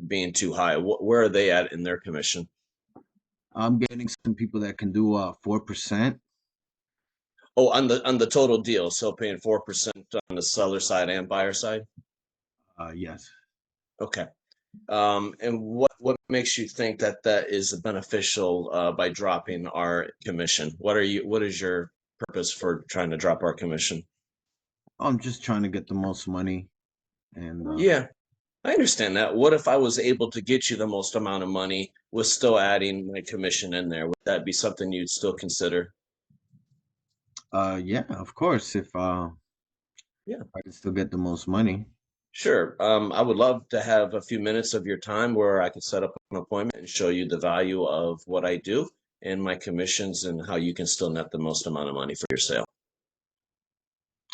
being too high? Where are they at in their commission? I'm getting some people that can do 4%. Oh, on the total deal, so paying 4% on the seller side and buyer side? Yes. Okay. And what makes you think that that is beneficial by dropping our commission? What is your purpose for trying to drop our commission? I'm just trying to get the most money. And Yeah, I understand that. What if I was able to get you the most amount of money with still adding my commission in there? Would that be something you'd still consider? Yeah, of course. If I can still get the most money. Sure. I would love to have a few minutes of your time where I could set up an appointment and show you the value of what I do and my commissions and how you can still net the most amount of money for your sale.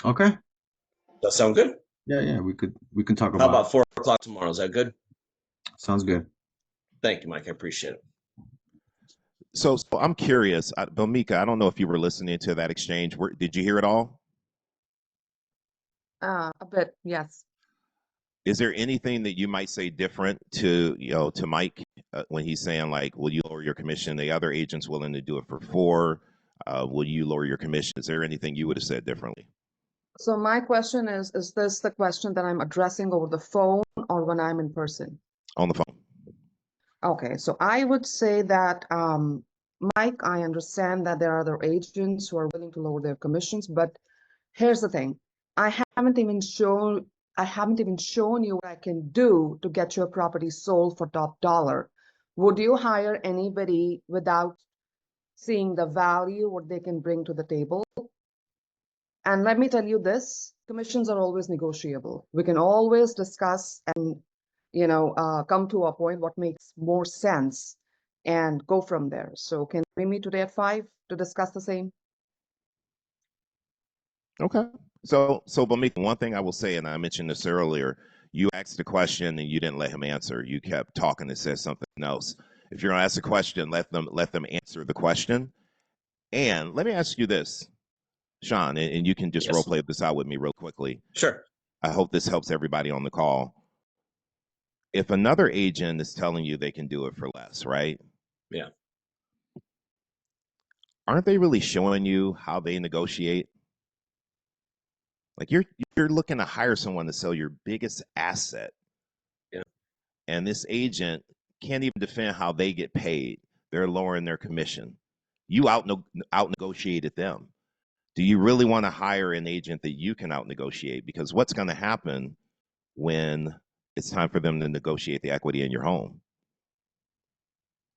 Okay. That sound good? Yeah, we can talk How about about 4 o'clock tomorrow? Is that good? Sounds good. Thank you, Mike. I appreciate it. So I'm curious, Bomika, I don't know if you were listening to that exchange. Did you hear it all? A bit, yes. Is there anything that you might say different to Mike when he's saying, like, will you lower your commission? The other agent's willing to do it for 4. Will you lower your commission? Is there anything you would have said differently? So my question is this the question that I'm addressing over the phone or when I'm in person? On the phone. Okay, so I would say that, Mike, I understand that there are other agents who are willing to lower their commissions, but here's the thing. I haven't even shown you what I can do to get your property sold for top dollar. Would you hire anybody without seeing the value, what they can bring to the table? And let me tell you this, commissions are always negotiable. We can always discuss and, come to a point what makes more sense and go from there. So can we meet today at 5 to discuss the same? Okay. So Bomika, one thing I will say, and I mentioned this earlier, you asked a question and you didn't let him answer. You kept talking and said something else. If you're gonna ask a question, let them answer the question. And let me ask you this, Sean, and you can just Yes. role play this out with me real quickly. Sure. I hope this helps everybody on the call. If another agent is telling you they can do it for less, right? Yeah. Aren't they really showing you how they negotiate? Like you're looking to hire someone to sell your biggest asset. Yeah. And this agent can't even defend how they get paid. They're lowering their commission. You out negotiated them. Do you really want to hire an agent that you can out negotiate? Because what's going to happen when it's time for them to negotiate the equity in your home?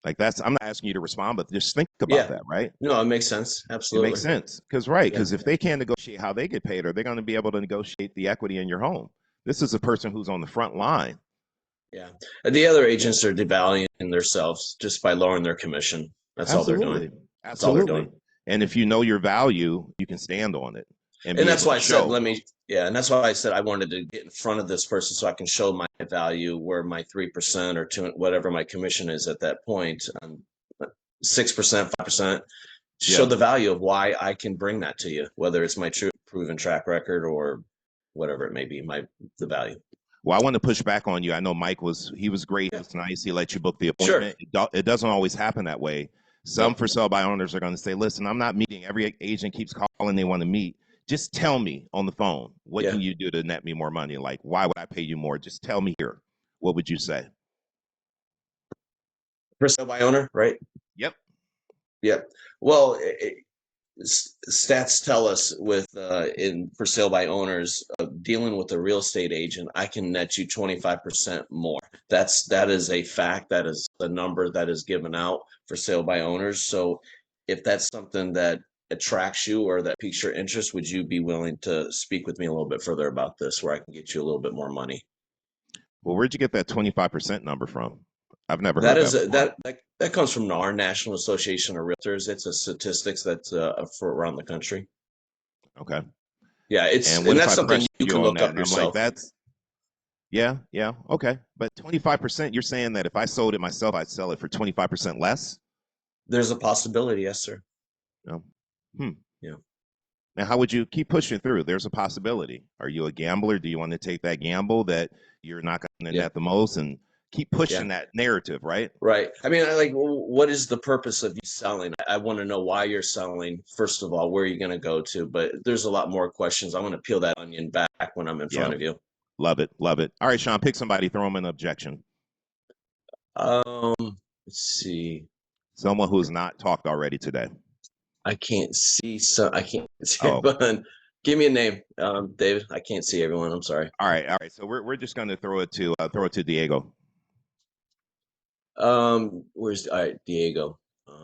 Like I'm not asking you to respond, but just think about that, right? No, it makes sense. Absolutely. It makes sense. Because if they can't negotiate how they get paid, are they going to be able to negotiate the equity in your home? This is a person who's on the front line. Yeah. And the other agents are devaluing themselves just by lowering their commission. That's all they're doing. That's all they're doing. And if you know your value, you can stand on it. And that's why I said, and that's why I said I wanted to get in front of this person so I can show my value where my 3% or 2, whatever my commission is at that point, 6%, 5%, show the value of why I can bring that to you, whether it's my true proven track record or whatever it may be, the value. Well, I want to push back on you. I know Mike was great. He was nice. He let you book the appointment. It doesn't always happen that way. Some for sale by owners are going to say, listen, I'm not meeting. Every agent keeps calling. They want to meet. Just tell me on the phone, what can you do to net me more money? Like, why would I pay you more? Just tell me here. What would you say? For sale by owner, right? Yep. Yep. Well, stats tell us with in for sale by owners, dealing with a real estate agent, I can net you 25% more. That is a fact. That is a number that is given out for sale by owners. So if that's something that attracts you or that piques your interest, would you be willing to speak with me a little bit further about this, where I can get you a little bit more money? Well, where'd you get that 25% number from? I've never That heard is that. that comes from NAR, National Association of Realtors. It's a statistics that's for around the country. Okay. Yeah, and what if that's I something press you can on look that? up And I'm like, yourself. yeah, okay. But 25%, you're saying that if I sold it myself, I'd sell it for 25% less? There's a possibility, yes, sir. No. Yeah. Now, how would you keep pushing through? There's a possibility. Are you a gambler? Do you want to take that gamble that you're not going to net the most and keep pushing that narrative, right? Right. I mean, what is the purpose of you selling? I want to know why you're selling. First of all, where are you going to go to? But there's a lot more questions. I want to peel that onion back when I'm in front of you. Love it. Love it. All right, Sean, pick somebody, throw them an objection. Let's see. Someone who's not talked already today. I can't see. So I can't see. Oh. Everyone. Give me a name, David. I can't see everyone. I'm sorry. All right. So we're just going to throw it to Diego. Where's Diego?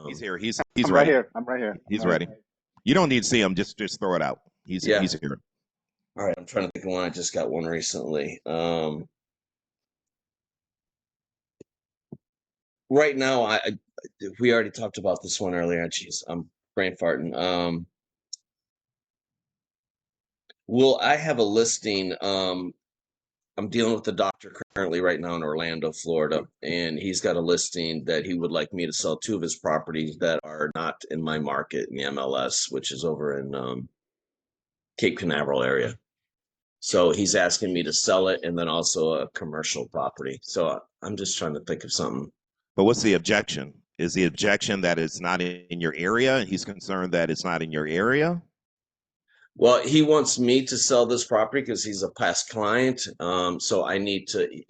He's here. He's I'm ready. right here. I'm right here. He's ready. You don't need to see him. Just throw it out. He's here. All right. I'm trying to think of one. I just got one recently. Right now, we already talked about this one earlier. Jeez, I'm brain farting. Well, I have a listing. I'm dealing with the doctor currently right now in Orlando, Florida, and he's got a listing that he would like me to sell 2 of his properties that are not in my market in the MLS, which is over in Cape Canaveral area. So he's asking me to sell it and then also a commercial property. So I'm just trying to think of something. But what's the objection? Is the objection that it's not in your area and he's concerned that it's not in your area? Well, he wants me to sell this property because he's a past client. So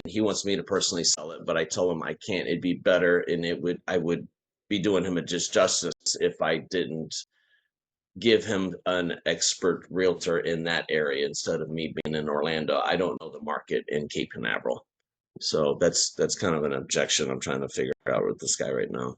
he wants me to personally sell it, but I told him I can't. It'd be better and I would be doing him a disjustice if I didn't give him an expert realtor in that area instead of me being in Orlando. I don't know the market in Cape Canaveral. So that's kind of an objection I'm trying to figure out with this guy right now.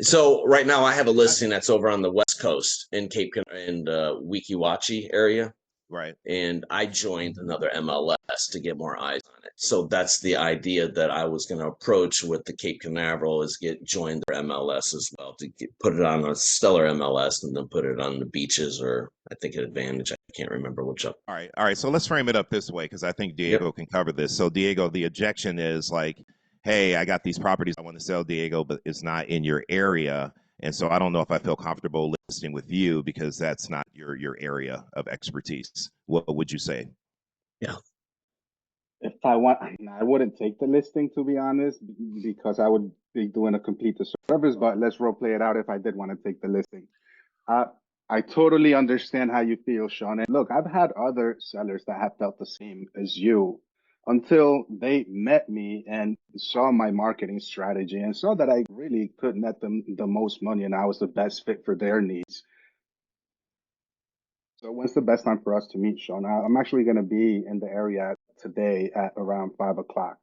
So right now I have a listing that's over on the West Coast in Weeki Wachee area. Right. And I joined another MLS to get more eyes on it. So that's the idea that I was going to approach with the Cape Canaveral is join their MLS as well to put it on a stellar MLS and then put it on the beaches or I think at Advantage. I can't remember which up. All right. So let's frame it up this way because I think Diego can cover this. So Diego, the objection is like, hey, I got these properties I want to sell, Diego, but it's not in your area. And so I don't know if I feel comfortable listing with you because that's not your area of expertise. What would you say? Yeah. If I wouldn't take the listing, to be honest, because I would be doing a complete disservice, but let's role play it out if I did want to take the listing. I totally understand how you feel, Sean. And look, I've had other sellers that have felt the same as you until they met me and saw my marketing strategy and saw that I really could net them the most money and I was the best fit for their needs. So when's the best time for us to meet, Sean? I'm actually going to be in the area today at around 5 o'clock.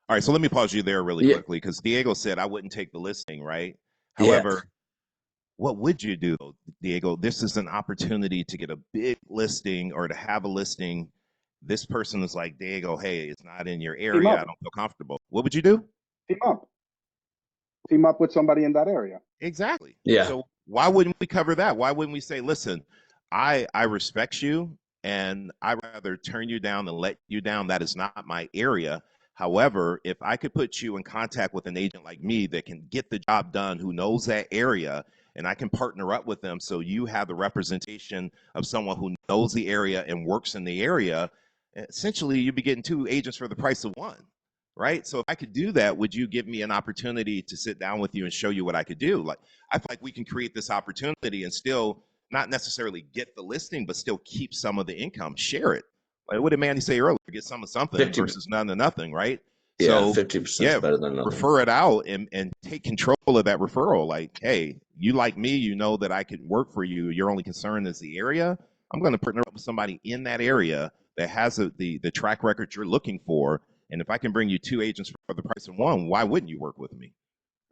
All right, so let me pause you there really quickly because Diego said I wouldn't take the listing, right? However, what would you do, Diego? This is an opportunity to get a big listing or to have a listing. This person is like, Diego, hey, it's not in your area. I don't feel comfortable. What would you do? Team up with somebody in that area. Exactly. Yeah. So why wouldn't we cover that? Why wouldn't we say, listen, I respect you and I'd rather turn you down than let you down. That is not my area. However, if I could put you in contact with an agent like me that can get the job done, who knows that area, and I can partner up with them so you have the representation of someone who knows the area and works in the area, essentially you'd be getting 2 agents for the price of 1, right? So if I could do that, would you give me an opportunity to sit down with you and show you what I could do? Like, I feel like we can create this opportunity and still not necessarily get the listing, but still keep some of the income, share it. Like, what did Manny say earlier? Get some of something 50 versus none of nothing, right? Yeah, So 50% yeah, is better than nothing. refer it out and take control of that referral. Like, hey, you like me, you know that I can work for you. Your only concern is the area. I'm going to partner up with somebody in that area that has the track record you're looking for. And if I can bring you 2 agents for the price of 1, why wouldn't you work with me?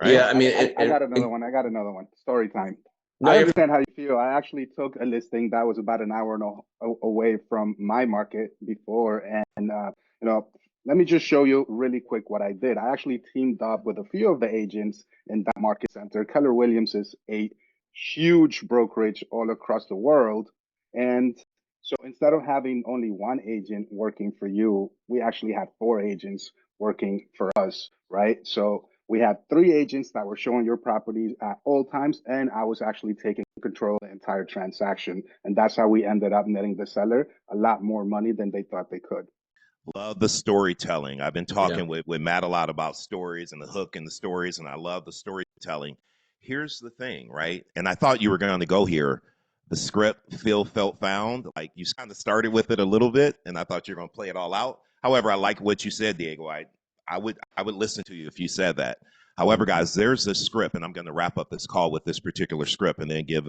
Right? Yeah, I mean, I got another one. I got another one. Story time. No, I you're understand how you feel. I actually took a listing that was about an hour away from my market before, and you know, let me just show you really quick what I did. I actually teamed up with a few of the agents in that market center. Keller Williams is a huge brokerage all across the world, and so instead of having only 1 agent working for you, we actually had 4 agents working for us, right? So we had 3 agents that were showing your properties at all times, and I was actually taking control of the entire transaction. And that's how we ended up netting the seller a lot more money than they thought they could. Love the storytelling. I've been Yeah. talking with Matt a lot about stories and the hook and the stories, and I love the storytelling. Here's the thing, right? And I thought you were going to go here. The script, feel, felt, found. Like, you kind of started with it a little bit, and I thought you were going to play it all out. However, I like what you said, Diego. I would listen to you if you said that. However, guys, there's this script, and I'm going to wrap up this call with this particular script, and then give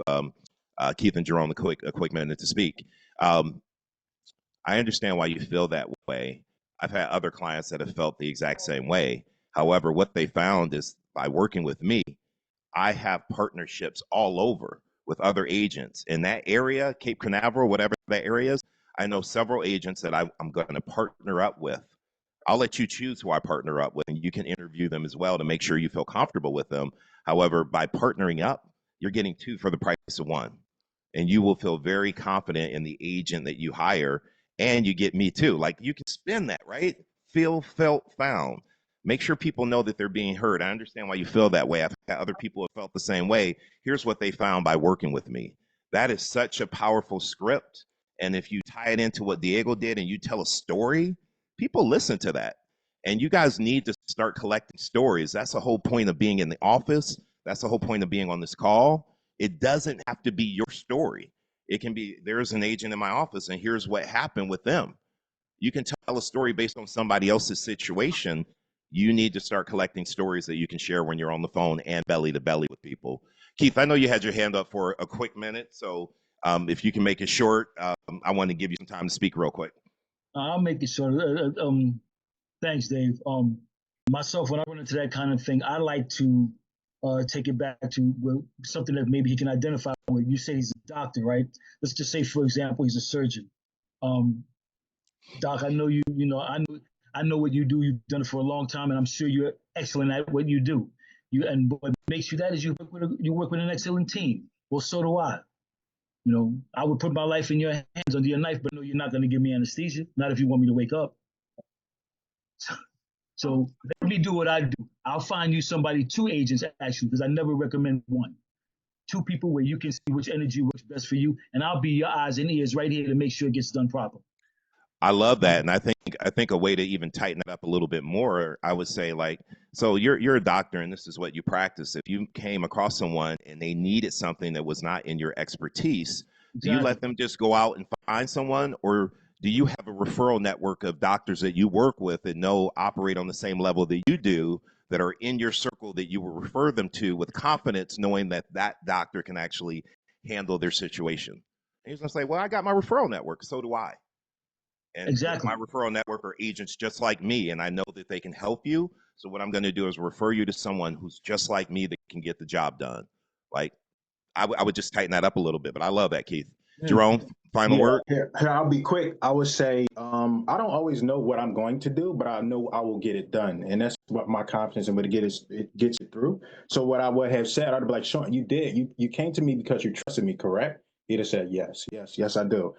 Keith and Jerome a quick minute to speak. I understand why you feel that way. I've had other clients that have felt the exact same way. However, what they found is by working with me, I have partnerships all over with other agents in that area, Cape Canaveral, whatever that area is. I know several agents that I'm going to partner up with. I'll let you choose who I partner up with, and you can interview them as well to make sure you feel comfortable with them. However, by partnering up, you're getting 2 for the price of 1, and you will feel very confident in the agent that you hire, and you get me too. Like, you can spin that, right? Feel, felt, found. Make sure people know that they're being heard. I understand why you feel that way. I've had other people have felt the same way. Here's what they found by working with me. That is such a powerful script. And if you tie it into what Diego did and you tell a story, people listen to that. And you guys need to start collecting stories. That's the whole point of being in the office. That's the whole point of being on this call. It doesn't have to be your story. It can be, there's an agent in my office and here's what happened with them. You can tell a story based on somebody else's situation. You need to start collecting stories that you can share when you're on the phone and belly to belly with people. Keith, I know you had your hand up for a quick minute. So if you can make it short, I want to give you some time to speak real quick. I'll make it short. Thanks, Dave. Myself, when I run into that kind of thing, I like to take it back to something that maybe he can identify with. You say he's a doctor, right? Let's just say, for example, he's a surgeon. Doc, I know I know what you do. You've done it for a long time, and I'm sure you're excellent at what you do. And what makes you that is you work with an excellent team. Well, so do I. You know, I would put my life in your hands under your knife, but no, you're not going to give me anesthesia. Not if you want me to wake up. So let me do what I do. I'll find you somebody, 2 agents actually, because I never recommend 1. 2 people where you can see which energy works best for you, and I'll be your eyes and ears right here to make sure it gets done properly. I love that, and I think a way to even tighten it up a little bit more, I would say, like, so you're a doctor and this is what you practice. If you came across someone and they needed something that was not in your expertise, do you let them just go out and find someone, or do you have a referral network of doctors that you work with that operate on the same level that you do, that are in your circle, that you will refer them to with confidence, knowing that that doctor can actually handle their situation? And he's gonna say, well, I got my referral network, so do I. And exactly. My referral network are agents just like me, and I know that they can help you. So what I'm going to do is refer you to someone who's just like me that can get the job done. Like, I would just tighten that up a little bit, but I love that, Keith. Jerome, final word? Here, I'll be quick. I would say I don't always know what I'm going to do, but I know I will get it done. And that's what my confidence in what it gets it through. So what I would have said, I'd be like, Sean, you did. You came to me because you trusted me, correct? He'd have said, yes, I do.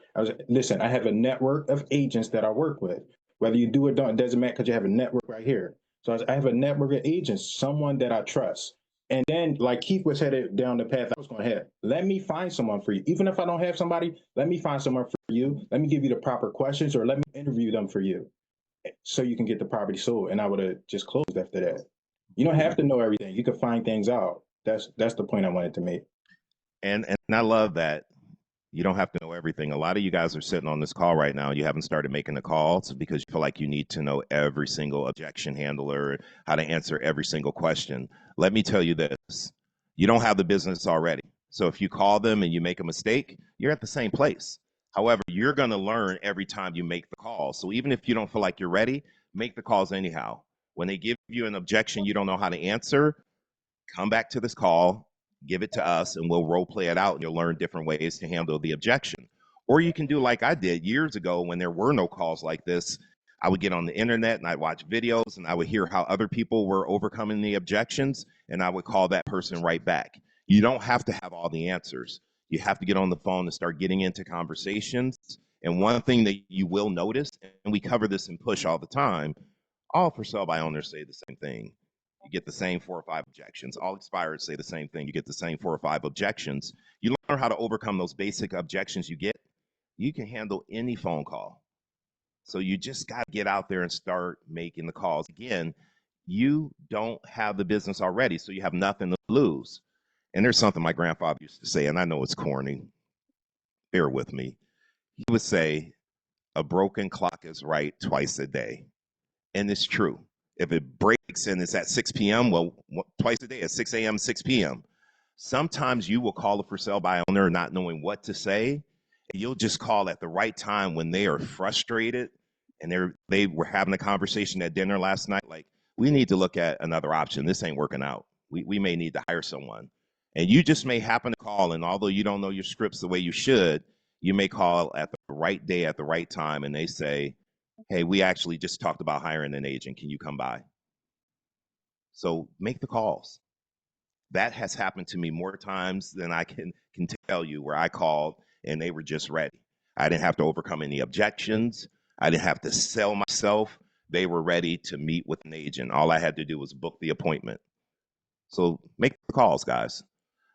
Listen, I have a network of agents that I work with. Whether you do or don't, it doesn't matter because you have a network right here. So I have a network of agents, someone that I trust. And then, like Keith was headed down the path I was going to head. Let me find someone for you. Even if I don't have somebody, let me find someone for you. Let me give you the proper questions, or let me interview them for you, so you can get the property sold. And I would have just closed after that. You don't have to know everything. You can find things out. That's the point I wanted to make. And I love that you don't have to know everything. A lot of you guys are sitting on this call right now. You haven't started making the calls because you feel like you need to know every single objection handler, how to answer every single question. Let me tell you this. You don't have the business already. So if you call them and you make a mistake, you're at the same place. However, you're going to learn every time you make the call. So even if you don't feel like you're ready, make the calls anyhow. When they give you an objection you don't know how to answer, come back to this call, give it to us, and we'll role play it out, and you'll learn different ways to handle the objection. Or you can do like I did years ago when there were no calls like this. I would get on the internet and I'd watch videos and I would hear how other people were overcoming the objections, and I would call that person right back. You don't have to have all the answers. You have to get on the phone and start getting into conversations. And one thing that you will notice, and we cover this in Push all the time, all for sale by owners say the same thing. You get the same 4 or 5 objections. All expired say the same thing. You get the same 4 or 5 objections. You learn how to overcome those basic objections you get. You can handle any phone call. So you just got to get out there and start making the calls. Again, you don't have the business already, so you have nothing to lose. And there's something my grandfather used to say, and I know it's corny. Bear with me. He would say, a broken clock is right twice a day. And it's true. If it breaks and it's at 6 p.m., well, twice a day at 6 a.m., 6 p.m. Sometimes you will call a for sale by owner not knowing what to say. And you'll just call at the right time when they are frustrated and they were having a conversation at dinner last night. Like, we need to look at another option. This ain't working out. We may need to hire someone. And you just may happen to call, and although you don't know your scripts the way you should, you may call at the right day at the right time, and they say, hey, we actually just talked about hiring an agent. Can you come by? So make the calls. That has happened to me more times than I can tell you, where I called and they were just ready. I didn't have to overcome any objections. I didn't have to sell myself. They were ready to meet with an agent. All I had to do was book the appointment. So make the calls, guys.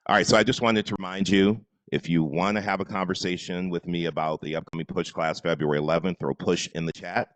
All right, so I just wanted to remind you, if you want to have a conversation with me about the upcoming Push class February 11th, throw Push in the chat.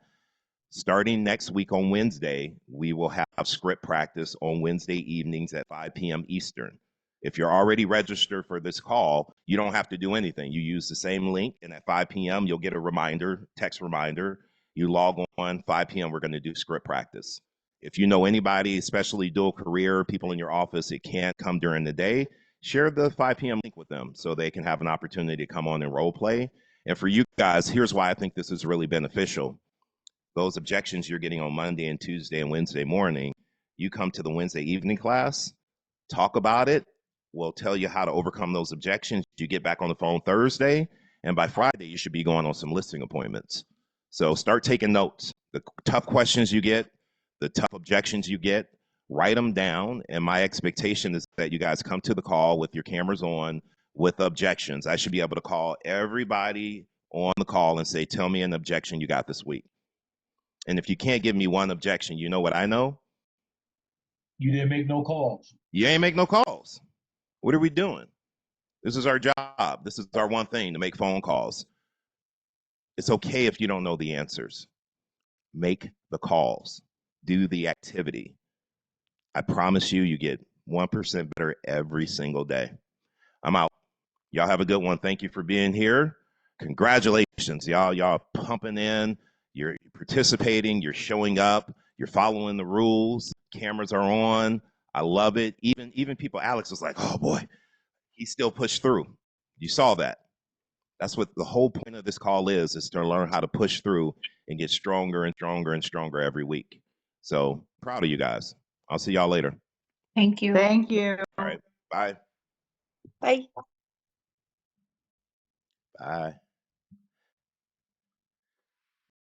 Starting next week on Wednesday, we will have script practice on Wednesday evenings at 5 p.m. Eastern. If you're already registered for this call, you don't have to do anything. You use the same link, and at 5 p.m., you'll get a reminder, text reminder. You log on, 5 p.m., we're going to do script practice. If you know anybody, especially dual career, people in your office that can't come during the day, share the 5 p.m. link with them so they can have an opportunity to come on and role play. And for you guys, here's why I think this is really beneficial. Those objections you're getting on Monday and Tuesday and Wednesday morning, you come to the Wednesday evening class, talk about it. We'll tell you how to overcome those objections. You get back on the phone Thursday, and by Friday, you should be going on some listing appointments. So start taking notes. The tough questions you get, the tough objections you get, write them down. And my expectation is that you guys come to the call with your cameras on with objections. I should be able to call everybody on the call and say, tell me an objection you got this week. And if you can't give me one objection, you know what I know? You didn't make no calls. You ain't make no calls. What are we doing? This is our job. This is our one thing, to make phone calls. It's okay if you don't know the answers. Make the calls. Do the activity. I promise you, you get 1% better every single day. I'm out. Y'all have a good one. Thank you for being here. Congratulations, y'all. Y'all are pumping in. You're participating. You're showing up. You're following the rules. Cameras are on. I love it. Even people, Alex was like, oh boy, he still pushed through. You saw that. That's what the whole point of this call is to learn how to push through and get stronger and stronger and stronger every week. So proud of you guys. I'll see y'all later. Thank you. Thank you. All right. Bye. Bye. Bye.